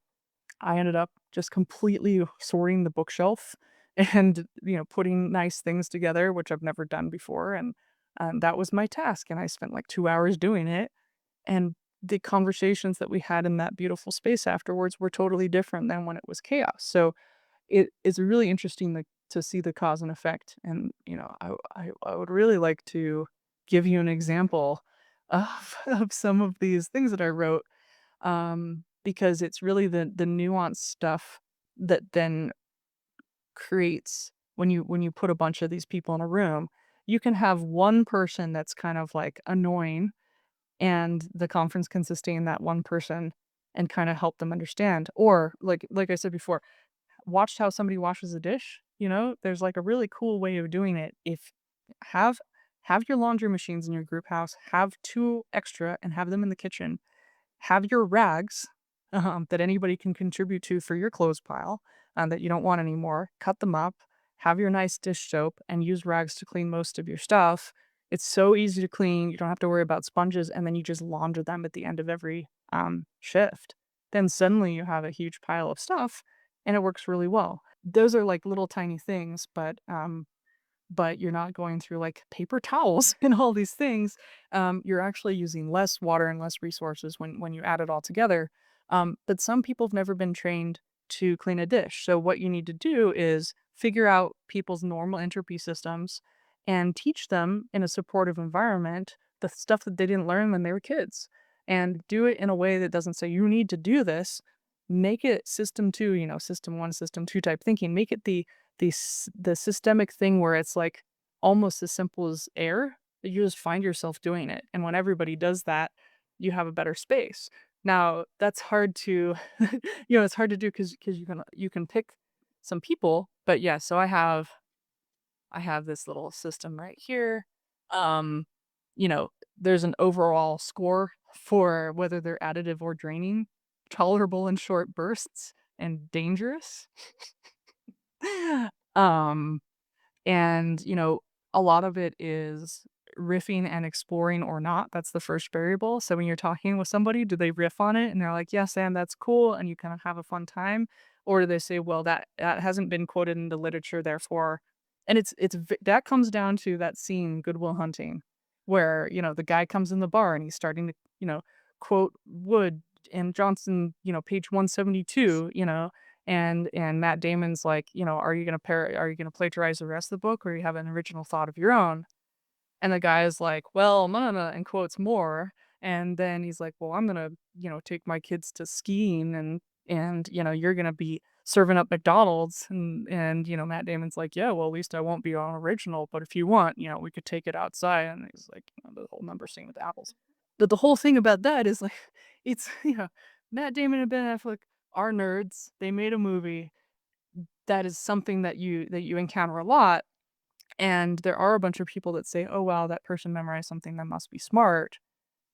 [SPEAKER 1] I ended up just completely sorting the bookshelf and putting nice things together, which I've never done before. And that was my task, and I spent like 2 hours doing it. And the conversations that we had in that beautiful space afterwards were totally different than when it was chaos. So it is really interesting to see the cause and effect. And, I would really like to give you an example of, of some of these things that I wrote, because it's really the nuanced stuff that then creates when you put a bunch of these people in a room. You can have one person that's kind of like annoying, and the conference can sustain that one person and kind of help them understand. Or like I said before, watched how somebody washes a dish, there's like a really cool way of doing it. If have have your laundry machines in your group house, have two extra and have them in the kitchen. Have your rags, that anybody can contribute to for your clothes pile, that you don't want anymore. Cut them up. Have your nice dish soap and use rags to clean most of your stuff. It's so easy to clean. You don't have to worry about sponges, and then you just launder them at the end of every shift. Then suddenly you have a huge pile of stuff, and it works really well. Those are like little tiny things, but you're not going through like paper towels and all these things. You're actually using less water and less resources when you add it all together. But some people have never been trained to clean a dish. So what you need to do is figure out people's normal entropy systems and teach them in a supportive environment the stuff that they didn't learn when they were kids. And do it in a way that doesn't say you need to do this. Make it system two, system one, system two type thinking. Make it the systemic thing where it's like almost as simple as air, that you just find yourself doing it. And when everybody does that, you have a better space. Now, that's hard to it's hard to do because you can pick some people, but yeah, so I have this little system right here. Um, there's an overall score for whether they're additive or draining, tolerable in short bursts, and dangerous. um and, a lot of it is riffing and exploring or not. That's the first variable. So when you're talking with somebody, do they riff on it and they're like, "Yes, and that's cool," and you kind of have a fun time? Or do they say, "Well, that hasn't been quoted in the literature, therefore." And that comes down to that scene, Good Will Hunting, where, the guy comes in the bar and he's starting to, quote Wood and Johnson, page 172, and Matt Damon's like, are you gonna plagiarize the rest of the book, or you have an original thought of your own? And the guy is like, "Well, no, no, no," and quotes more. And then he's like, "Well, I'm gonna, take my kids to skiing, and you're gonna be serving up McDonald's." And Matt Damon's like, "Yeah, well, at least I won't be on original, but if you want, we could take it outside." And he's like, the whole number scene with apples. But the whole thing about that is like, it's Matt Damon and Ben Affleck are nerds. They made a movie that is something that you encounter a lot, and there are a bunch of people that say, "Oh, wow, that person memorized something, that must be smart."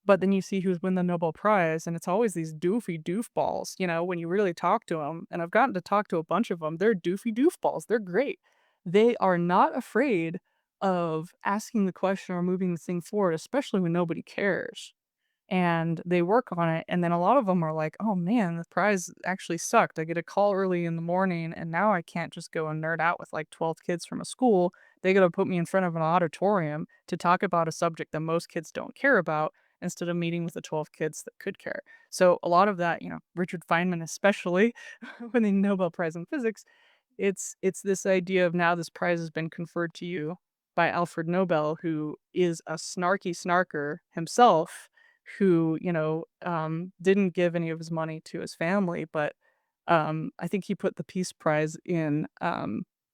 [SPEAKER 1] But then you see who's win the Nobel Prize, and it's always these doofy doofballs, when you really talk to them. And I've gotten to talk to a bunch of them. They're doofy doofballs. They're great. They are not afraid of asking the question or moving the thing forward, especially when nobody cares, and they work on it. And then a lot of them are like, "Oh man, the prize actually sucked. I get a call early in the morning, and now I can't just go and nerd out with like 12 kids from a school. They got to put me in front of an auditorium to talk about a subject that most kids don't care about, instead of meeting with the 12 kids that could care." So a lot of that, Richard Feynman especially, winning the Nobel Prize in physics, it's this idea of, now this prize has been conferred to you by Alfred Nobel, who is a snarky snarker himself, who, didn't give any of his money to his family, but I think he put the Peace Prize in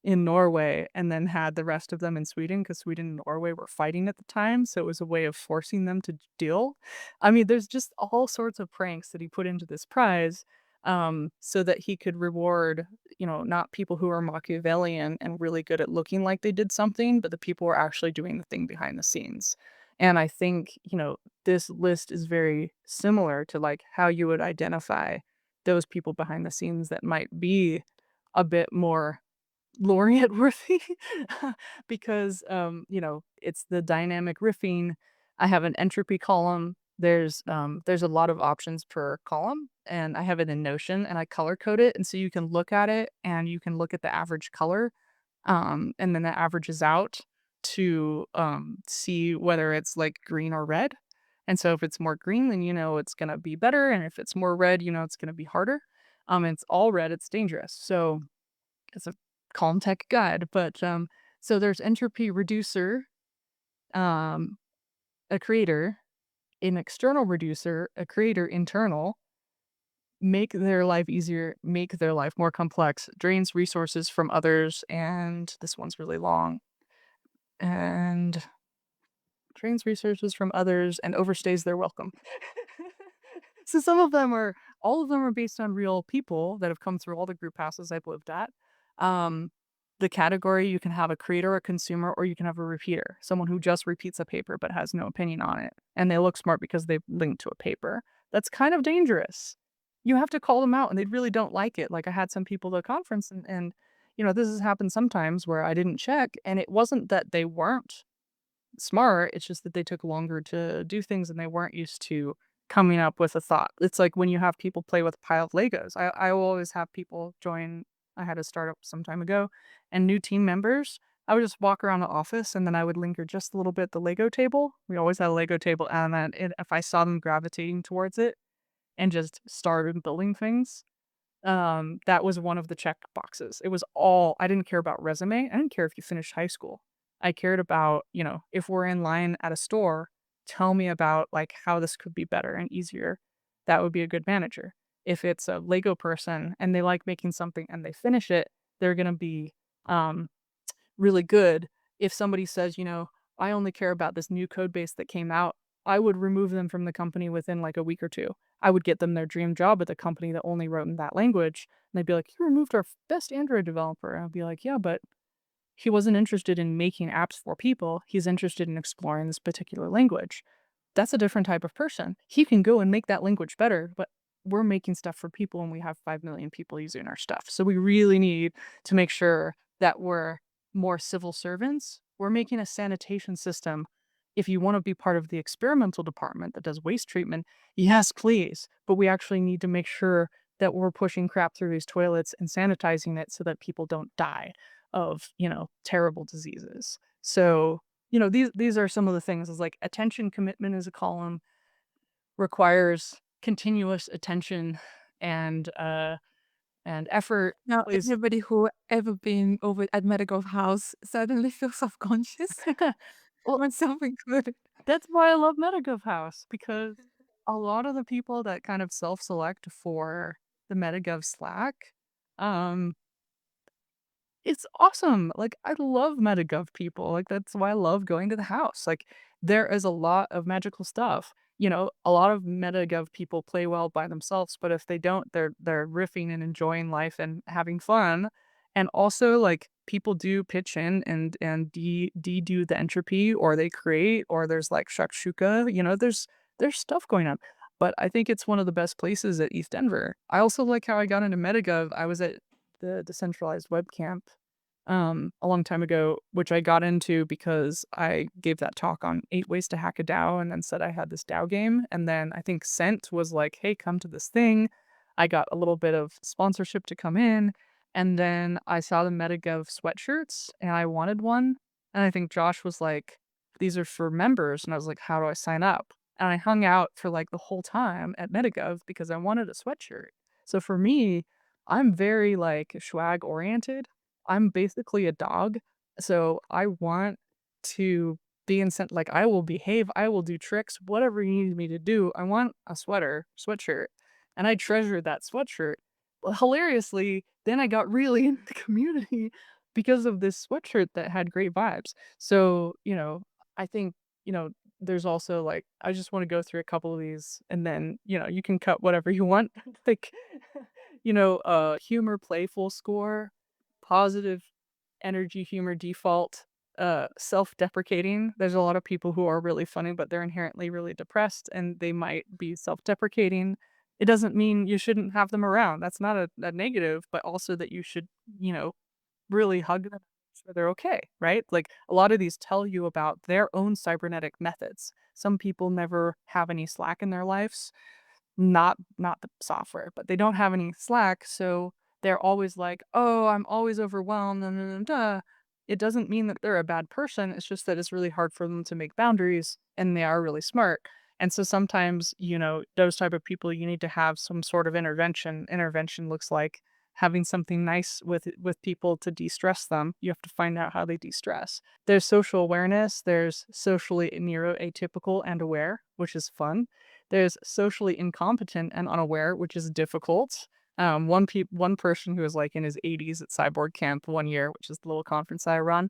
[SPEAKER 1] Norway, and then had the rest of them in Sweden, because Sweden and Norway were fighting at the time, so it was a way of forcing them to deal. I mean, there's just all sorts of pranks that he put into this prize, so that he could reward, not people who are Machiavellian and really good at looking like they did something, but the people who are actually doing the thing behind the scenes. And I think, this list is very similar to like how you would identify those people behind the scenes that might be a bit more laureate worthy, because it's the dynamic riffing. I have an entropy column. There's a lot of options per column, and I have it in Notion, and I color code it, and so you can look at it and you can look at the average color, and then that averages out to see whether it's like green or red. And so if it's more green, then it's going to be better. And if it's more red, it's going to be harder. It's all red, it's dangerous. So it's a calm tech guide. But so there's entropy reducer, um, a creator, an external reducer, a creator internal, make their life easier, make their life more complex, drains resources from others, and this one's really long. And drains resources from others and overstays their welcome. So all of them are based on real people that have come through all the group houses I've lived at. Um, the category, you can have a creator, a consumer, or you can have a repeater, someone who just repeats a paper but has no opinion on it. And they look smart because they've linked to a paper. That's kind of dangerous. You have to call them out and they really don't like it. Like I had some people at a conference and this has happened sometimes where I didn't check and it wasn't that they weren't smart, it's just that they took longer to do things and they weren't used to coming up with a thought. It's like when you have people play with a pile of Legos. I will always have people join. I had a startup some time ago, and new team members, I would just walk around the office and then I would linger just a little bit at the Lego table. We always had a Lego table, and then if I saw them gravitating towards it and just started building things, that was one of the check boxes. It was all I didn't care about resume. I didn't care if you finished high school. I cared about, if we're in line at a store, tell me about like how this could be better and easier. That would be a good manager. If it's a Lego person and they like making something and they finish it, they're gonna be um really good. If somebody says, I only care about this new code base that came out, I would remove them from the company within like a week or two. I would get them their dream job at the company that only wrote in that language. And they'd be like, "You removed our best Android developer." And I'd be like, "Yeah, but he wasn't interested in making apps for people. He's interested in exploring this particular language." That's a different type of person. He can go and make that language better, but we're making stuff for people and we have 5 million people using our stuff. So we really need to make sure that we're more civil servants. We're making a sanitation system. If you want to be part of the experimental department that does waste treatment, yes, please. But we actually need to make sure that we're pushing crap through these toilets and sanitizing it so that people don't die of, terrible diseases. So these are some of the things is like attention commitment is a column, requires continuous attention and effort.
[SPEAKER 2] Now,
[SPEAKER 1] Please.
[SPEAKER 2] everybody who ever been over at Medical House suddenly feels self-conscious
[SPEAKER 1] Well,
[SPEAKER 2] when something good.
[SPEAKER 1] that's why I love MetaGov House because a lot of the people that kind of self-select for the MetaGov Slack, um, it's awesome. Like, I love MetaGov people. Like, that's why I love going to the house. Like, there is a lot of magical stuff. A lot of MetaGov people play well by themselves, but if they don't, they're riffing and enjoying life and having fun. And also, like, people do pitch in and do the entropy, or they create, or there's like shakshuka. There's stuff going on. But I think it's one of the best places at East Denver. I also like how I got into MetaGov. I was at the decentralized web camp a long time ago, which I got into because I gave that talk on 8 ways to hack a DAO and then said I had this DAO game. And then I think Cent was like, "Hey, come to this thing." I got a little bit of sponsorship to come in. And then I saw the MetaGov sweatshirts and I wanted one. And I think Josh was like, "These are for members." And I was like, "How do I sign up?" And I hung out for like the whole time at MetaGov because I wanted a sweatshirt. So for me, I'm very like swag oriented. I'm basically a dog, so I want to be like I will behave, I will do tricks, whatever you need me to do. I want a sweatshirt, and I treasure that sweatshirt. Well, hilariously, then I got really into the community because of this sweatshirt that had great vibes. So, I think, there's also like I just want to go through a couple of these and then, you can cut whatever you want. Like, humor playful score, positive energy humor default, self-deprecating. There's a lot of people who are really funny, but they're inherently really depressed and they might be self-deprecating. It doesn't mean you shouldn't have them around. That's not a negative, but also that you should, really hug them so they're okay, right? Like a lot of these tell you about their own cybernetic methods. Some people never have any slack in their lives, not the software, but they don't have any slack, so they're always like, "Oh, I'm always overwhelmed, and da, da, da." It doesn't mean that they're a bad person, it's just that it's really hard for them to make boundaries, and they are really smart. And so sometimes, those type of people, you need to have some sort of intervention. Intervention looks like having something nice with people to de-stress them. You have to find out how they de-stress. There's social awareness, there's socially neuroatypical and aware, which is fun. There's socially incompetent and unaware, which is difficult. One person who was like in his 80s at Cyborg Camp one year, which is the little conference I run,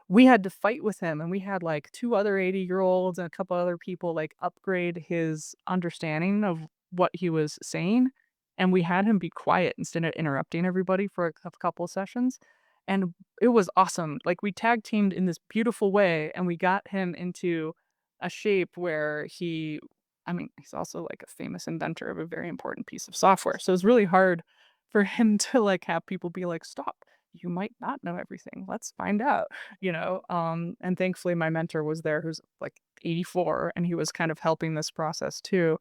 [SPEAKER 1] we had to fight with him, and we had, like, 2 other 80-year-olds and a couple other people, like, upgrade his understanding of what he was saying, and we had him be quiet instead of interrupting everybody for a couple of sessions, and it was awesome. Like, we tag teamed in this beautiful way, and we got him into a shape where he's also, like, a famous inventor of a very important piece of software, so it's really hard for him to, like, have people be like, "Stop. You might not know everything. Let's find out." And thankfully my mentor was there who's like 84 and he was kind of helping this process too.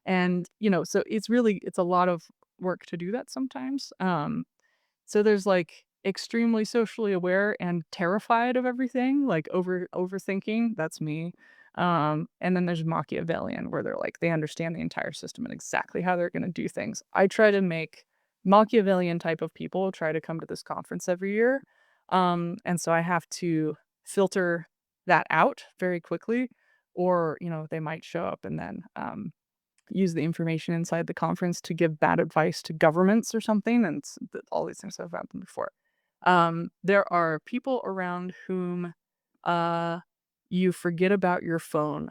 [SPEAKER 1] And so it's a lot of work to do that sometimes. So there's like extremely socially aware and terrified of everything, like overthinking. That's me. And then there's Machiavellian, where they understand the entire system and exactly how they're going to do things. I try to make Machiavellian type of people try to come to this conference every year. And so I have to filter that out very quickly, or they might show up and then use the information inside the conference to give bad advice to governments or something, and all these things have happened before. There are people around whom uh, you forget about your phone,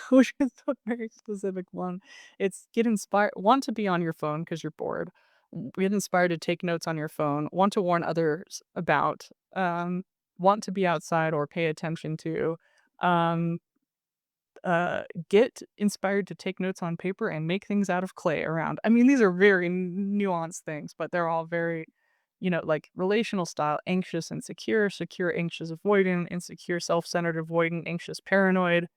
[SPEAKER 1] which is a very specific one. It's get inspired, want to be on your phone because you're bored. Get inspired to take notes on your phone. Want to warn others about. Want to be outside or pay attention to. Um, get inspired to take notes on paper and make things out of clay around. I mean, these are very nuanced things, but they're all very, like relational style, anxious, insecure, secure, anxious, avoidant, insecure, self-centered, avoidant, anxious, paranoid.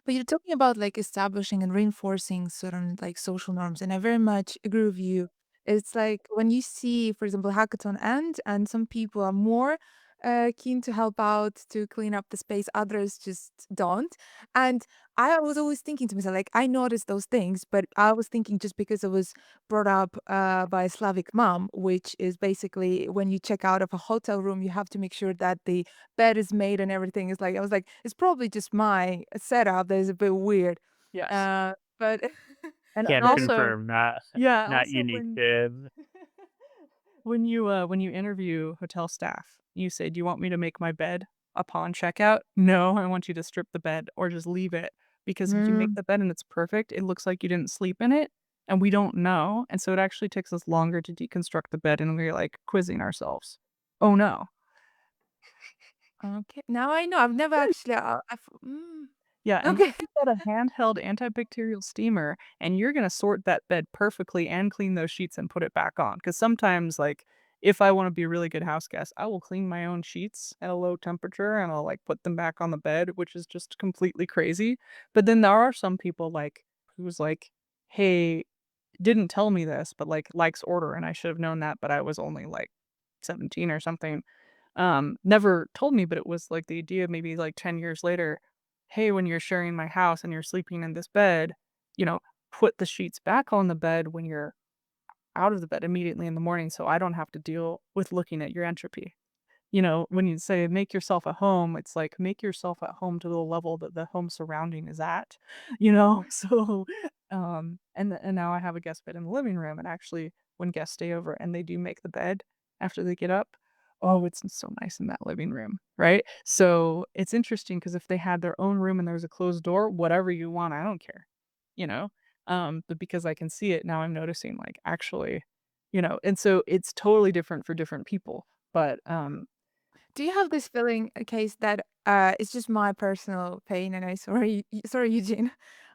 [SPEAKER 2] But you're talking about like establishing and reinforcing certain like social norms, and I very much agree with you. It's like when you see, for example, hackathon end, and some people are more keen to help out to clean up the space, others just don't. And I was always thinking to myself, like, I noticed those things, but I was thinking just because it was brought up by a Slavic mom, which is basically when you check out of a hotel room, you have to make sure that the bed is made and everything is like I was like, "It's probably just my setup that is a bit weird."
[SPEAKER 1] Yes.
[SPEAKER 2] But
[SPEAKER 1] And
[SPEAKER 3] Can
[SPEAKER 2] but
[SPEAKER 1] also,
[SPEAKER 3] confirm, not
[SPEAKER 1] yeah,
[SPEAKER 3] not
[SPEAKER 1] also
[SPEAKER 3] unique to
[SPEAKER 1] when you interview hotel staff, you say, "Do you want me to make my bed upon checkout?" "No, I want you to strip the bed or just leave it." Because if you make
[SPEAKER 2] mm,
[SPEAKER 1] the bed and it's perfect, it looks like you didn't sleep in it, and we don't know, and so it actually takes us longer to deconstruct the bed, and we're, like, quizzing ourselves. "Oh, no."
[SPEAKER 2] okay, now I know. I've never actually
[SPEAKER 1] Yeah, and
[SPEAKER 2] okay.
[SPEAKER 1] you've got a handheld antibacterial steamer, and you're gonna sort that bed perfectly and clean those sheets and put it back on. Because sometimes, like, if I wanna be a really good house guest, I will clean my own sheets at a low temperature, and I'll, like, put them back on the bed, which is just completely crazy. But then there are some people, like, who's like, "Hey, didn't tell me this, but, like, likes order, and I should have known that, but I was only, like, 17 or something." Never told me, but it was like the idea maybe like 10 years later, "Hey, when you're sharing my house and you're sleeping in this bed, you know, put the sheets back on the bed when you're out of the bed immediately in the morning so I don't have to deal with looking at your entropy." When you say make yourself at home, it's like make yourself at home to the level that the home surrounding is at, So, and now I have a guest bed in the living room, and actually, when guests stay over and they do make the bed after they get up, oh, it's so nice in that living room, right? So it's interesting because if they had their own room and there was a closed door, whatever you want, I don't care, you know. But because I can see it now, I'm noticing like actually, and so it's totally different for different people. But
[SPEAKER 2] Do you have this feeling, a case that it's just my personal pain, and I sorry, sorry, Eugene.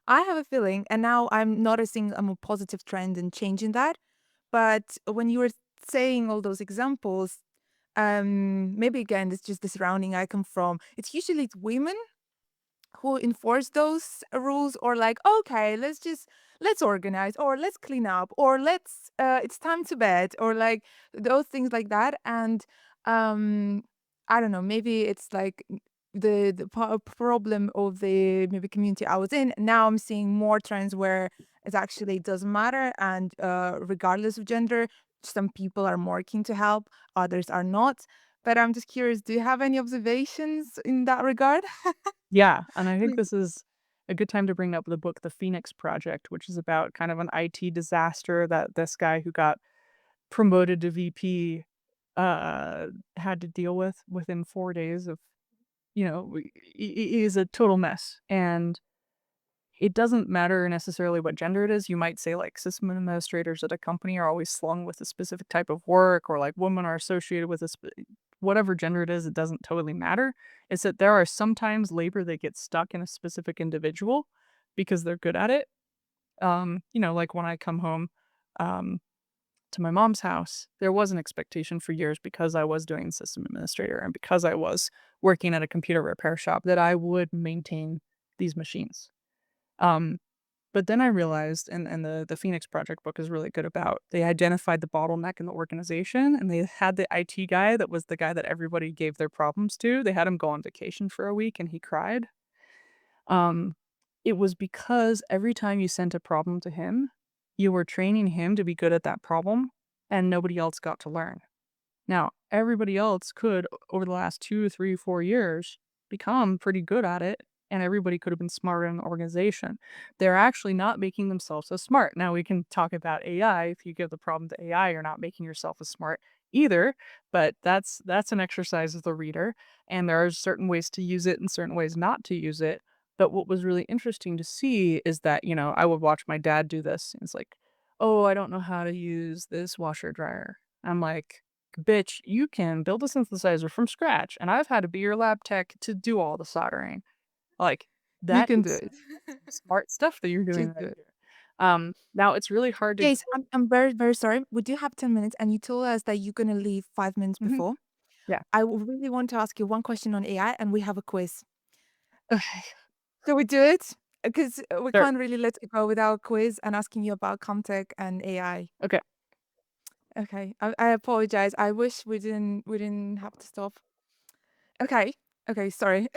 [SPEAKER 2] I have a feeling, and now I'm noticing a more positive trend and changing that. But when you were saying all those examples, maybe again, it's just the surrounding I come from. It's usually women who enforce those rules, or like, okay, let's organize, or let's clean up, or let's it's time to bed, or like those things like that. And um I don't know, maybe it's like problem of the maybe community I was in. Now I'm seeing more trends where it actually doesn't matter, and regardless of gender, some people are more keen to help, others are not. But I'm just curious, do you have any observations in that regard?
[SPEAKER 1] Yeah, and I think this is a good time to bring up the book The Phoenix Project, which is about kind of an IT disaster that this guy who got promoted to VP had to deal with within 4 days of, is a total mess. And it doesn't matter necessarily what gender it is. You might say like system administrators at a company are always slung with a specific type of work, or like women are associated with whatever gender it is, it doesn't totally matter. It's that there are sometimes labor that gets stuck in a specific individual because they're good at it. Like when I come home um, to my mom's house, there was an expectation for years because I was doing system administrator and because I was working at a computer repair shop that I would maintain these machines. Um, but then I realized, and the Phoenix Project book is really good about, they identified the bottleneck in the organization, and they had the IT guy that was the guy that everybody gave their problems to. They had him go on vacation for a week, and he cried. Um, it was because every time you sent a problem to him, you were training him to be good at that problem, and nobody else got to learn. Now, everybody else could, over the last 2, 3, 4 years, become pretty good at it, and everybody could have been smarter in the organization. They're actually not making themselves as smart. Now, we can talk about AI. If you give the problem to AI, you're not making yourself as smart either, but that's an exercise of the reader, and there are certain ways to use it and certain ways not to use it. But what was really interesting to see is that, I would watch my dad do this, and it's like, "Oh, I don't know how to use this washer dryer." I'm like, "Bitch, you can build a synthesizer from scratch, and I've had to be your lab tech to do all the soldering." Like,
[SPEAKER 2] You
[SPEAKER 1] that
[SPEAKER 2] can do
[SPEAKER 1] is
[SPEAKER 2] it.
[SPEAKER 1] some smart stuff that you're doing
[SPEAKER 2] Just
[SPEAKER 1] right
[SPEAKER 2] do it.
[SPEAKER 1] here. Now it's really hard to
[SPEAKER 2] Yes, I'm very, very sorry. We do have 10 minutes, and you told us that you're gonna leave 5 minutes
[SPEAKER 1] Mhm,
[SPEAKER 2] before.
[SPEAKER 1] yeah.
[SPEAKER 2] I really want to ask you one question on AI, and we have a quiz.
[SPEAKER 1] Okay.
[SPEAKER 2] Shall we do it? Because we
[SPEAKER 1] Sure.
[SPEAKER 2] can't really let it go without a quiz and asking you about Comtech and AI.
[SPEAKER 1] Okay.
[SPEAKER 2] Okay, I apologize. I wish we didn't have to stop. Okay. Okay, sorry.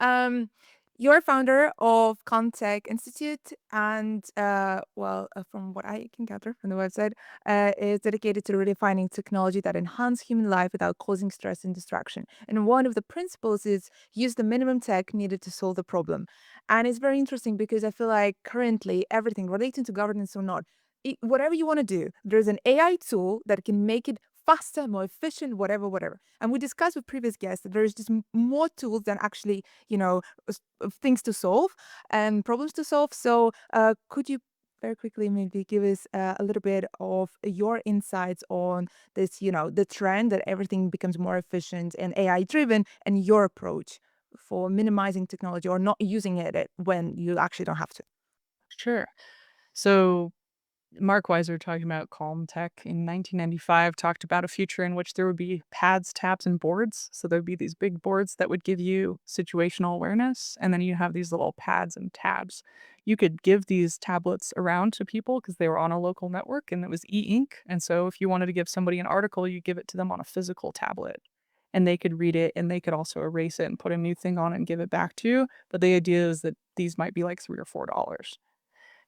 [SPEAKER 2] Um, you're founder of Comtech Institute and, from what I can gather from the website, is dedicated to redefining technology that enhance human life without causing stress and distraction. And one of the principles is use the minimum tech needed to solve the problem. And it's very interesting because I feel like currently everything relating to governance or not, whatever you want to do, there's an AI tool that can make it faster, more efficient, whatever, whatever. And we discussed with previous guests that there's just more tools than actually, things to solve and problems to solve. So, could you very quickly maybe give us a little bit of your insights on this, the trend that everything becomes more efficient and AI driven, and your approach for minimizing technology or not using it when you actually don't have to?
[SPEAKER 1] Sure. So Mark Weiser, talking about Calm Tech in 1995, talked about a future in which there would be pads, tabs, and boards. So there'd be these big boards that would give you situational awareness, and then you have these little pads and tabs. You could give these tablets around to people because they were on a local network and it was e-ink. And so if you wanted to give somebody an article, you give it to them on a physical tablet. And they could read it and they could also erase it and put a new thing on it and give it back to you. But the idea is that these might be like $3 or $4.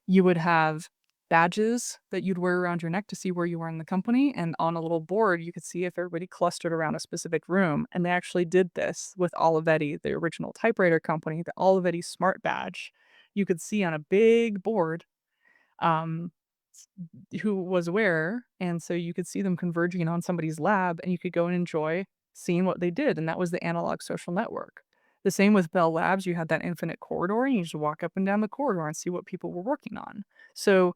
[SPEAKER 1] You would have badges that you'd wear around your neck to see where you were in the company, and on a little board, you could see if everybody clustered around a specific room, and they actually did this with Olivetti, the original typewriter company, the Olivetti Smart Badge. You could see on a big board, um, who was where, and so you could see them converging on somebody's lab, and you could go and enjoy seeing what they did, and that was the analog social network. The same with Bell Labs, you had that infinite corridor, and you just walk up and down the corridor and see what people were working on. So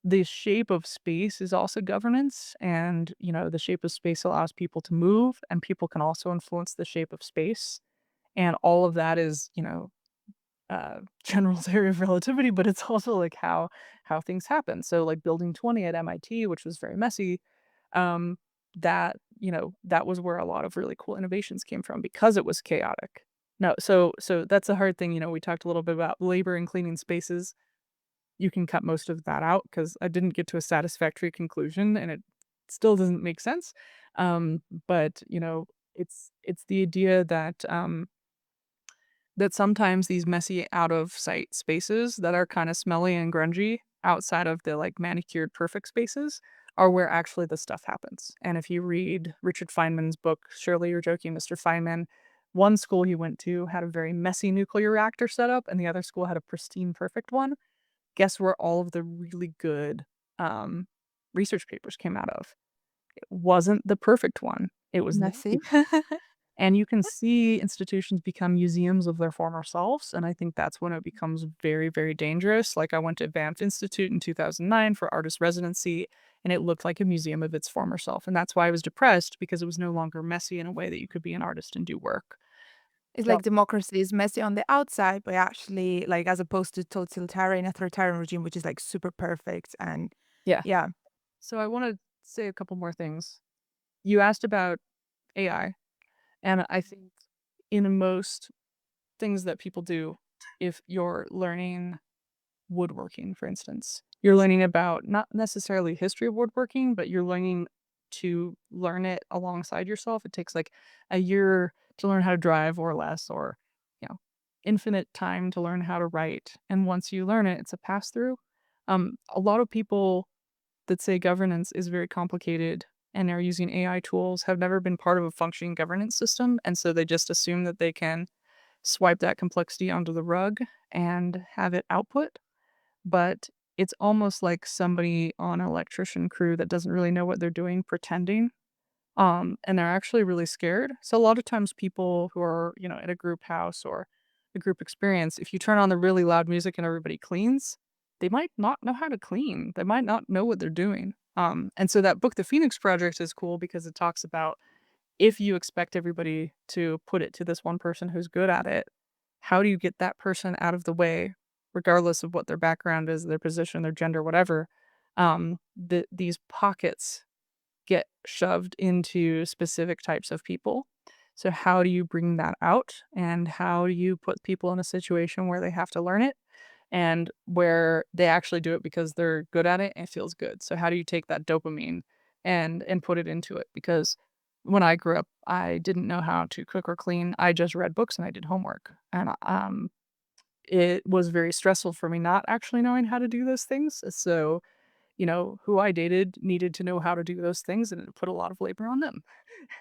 [SPEAKER 1] the shape of space is also governance, and, the shape of space allows people to move, and people can also influence the shape of space, and all of that is, general theory of relativity, but it's also like how things happen. So like building 20 at MIT, which was very messy, um, that was where a lot of really cool innovations came from because it was chaotic. No, so that's a hard thing. We talked a little bit about labor and cleaning spaces. You can cut most of that out because I didn't get to a satisfactory conclusion and it still doesn't make sense. But it's the idea that that sometimes these messy out of sight spaces that are kind of smelly and grungy outside of the like manicured perfect spaces are where actually the stuff happens. And if you read Richard Feynman's book, Surely You're Joking, Mr. Feynman, one school he went to had a very messy nuclear reactor setup, and the other school had a pristine, perfect one. Guess where all of the really good um, research papers came out of? It wasn't the perfect one. It was the
[SPEAKER 2] Messy.
[SPEAKER 1] and you can see institutions become museums of their former selves, and I think that's when it becomes very, very dangerous. Like, I went to Banff Institute in 2009 for artist residency, and it looked like a museum of its former self, and that's why I was depressed because it was no longer messy in a way that you could be an artist and do work.
[SPEAKER 2] It's
[SPEAKER 1] So
[SPEAKER 2] like democracy is messy on the outside, but actually, like, as opposed to totalitarian, authoritarian regime, which is like super perfect and
[SPEAKER 1] yeah.
[SPEAKER 2] yeah.
[SPEAKER 1] So I wanna say a couple more things. You asked about AI, and I think in most things that people do, if you're learning woodworking, for instance. You're learning about not necessarily history of woodworking, but you're learning to learn it alongside yourself. It takes like a year to learn how to drive or less, or, you know, infinite time to learn how to write. And once you learn it, it's a pass through. A lot of people that say governance is very complicated and are using AI tools have never been part of a functioning governance system. And so they just assume that they can swipe that complexity onto the rug and have it output, but it's almost like somebody on an electrician crew that doesn't really know what they're doing pretending, and they're actually really scared. So a lot of times people who are, at a group house or a group experience, if you turn on the really loud music and everybody cleans, they might not know how to clean. They might not know what they're doing. And so that book, The Phoenix Project, is cool because it talks about if you expect everybody to put it to this one person who's good at it, how do you get that person out of the way, regardless of what their background is, their position, their gender, whatever? These pockets get shoved into specific types of people. So, how do you bring that out? And how do you put people in a situation where they have to learn it and where they actually do it because they're good at it and it feels good? So, how do you take that dopamine and put it into it? Because when I grew up, I didn't know how to cook or clean. I just read books and I did homework. And it was very stressful for me not actually knowing how to do those things. So, who I dated needed to know how to do those things, and it put a lot of labor on them.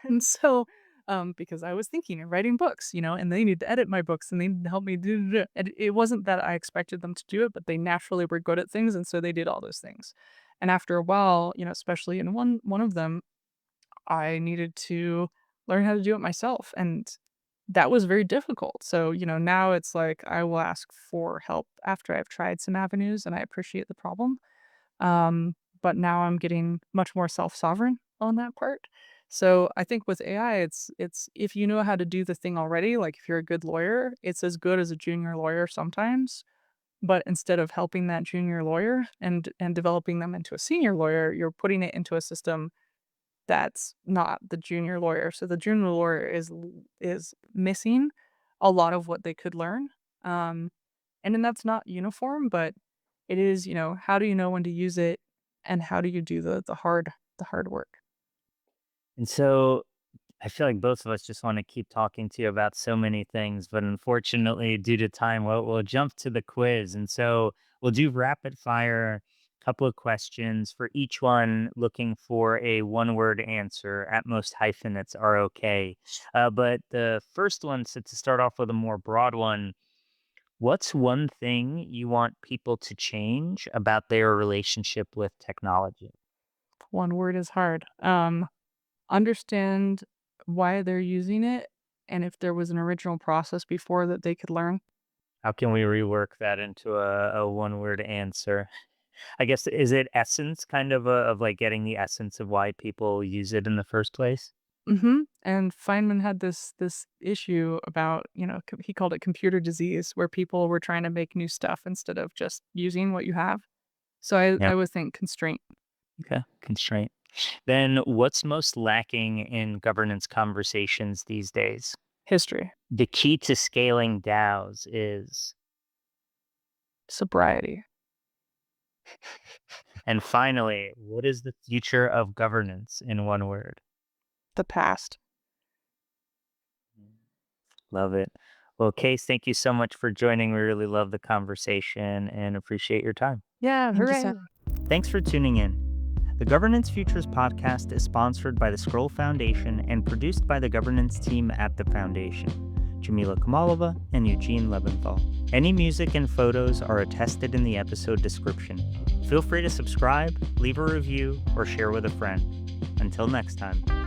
[SPEAKER 1] And so, because I was thinking and writing books, and they need to edit my books and they need to help me do it. And it wasn't that I expected them to do it, but they naturally were good at things, and so they did all those things. And after a while, especially in one of them, I needed to learn how to do it myself, and that was very difficult. So, now it's like I will ask for help after I've tried some avenues and I appreciate the problem. Um, but now I'm getting much more self-sovereign on that part. So I think with AI, it's if you know how to do the thing already, like if you're a good lawyer, it's as good as a junior lawyer sometimes. But instead of helping that junior lawyer and developing them into a senior lawyer, you're putting it into a system that's not the junior lawyer. So the junior lawyer is missing a lot of what they could learn. Um, and then that's not uniform, but it is, how do you know when to use it and how do you do the hard work?
[SPEAKER 3] And so I feel like both of us just want to keep talking to you about so many things, but unfortunately, due to time, we'll jump to the quiz. And so we'll do rapid fire, couple of questions for each one, looking for a one-word answer. At most, hyphenates are okay. But the first one, so to start off with a more broad one, what's one thing you want people to change about their relationship with technology?
[SPEAKER 1] One word is hard. Understand why they're using it and if there was an original process before that they could learn.
[SPEAKER 3] How can we rework that into a one-word answer? I guess, is it essence kind of of like getting the essence of why people use it in the first place?
[SPEAKER 1] And Feynman had this issue about, he called it computer disease, where people were trying to make new stuff instead of just using what you have. So
[SPEAKER 3] Yeah.
[SPEAKER 1] I would think constraint,
[SPEAKER 3] Okay. Constraint. Then what's most lacking in governance conversations these days?
[SPEAKER 1] history,
[SPEAKER 3] The key to scaling DAOs is,
[SPEAKER 1] sobriety,
[SPEAKER 3] and finally, what is the future of governance in one word?
[SPEAKER 1] the past.
[SPEAKER 3] Love it. Well, Case, thank you so much for joining. We really love the conversation and appreciate your time.
[SPEAKER 1] Yeah,
[SPEAKER 2] Thank you so
[SPEAKER 1] hooray.
[SPEAKER 3] Thanks for tuning in. The Governance Futures podcast is sponsored by the Scroll Foundation and produced by the governance team at the Foundation, Jamila Kamalova and Eugene Leventhal. Any music and photos are attested in the episode description. Feel free to subscribe, leave a review, or share with a friend. Until next time.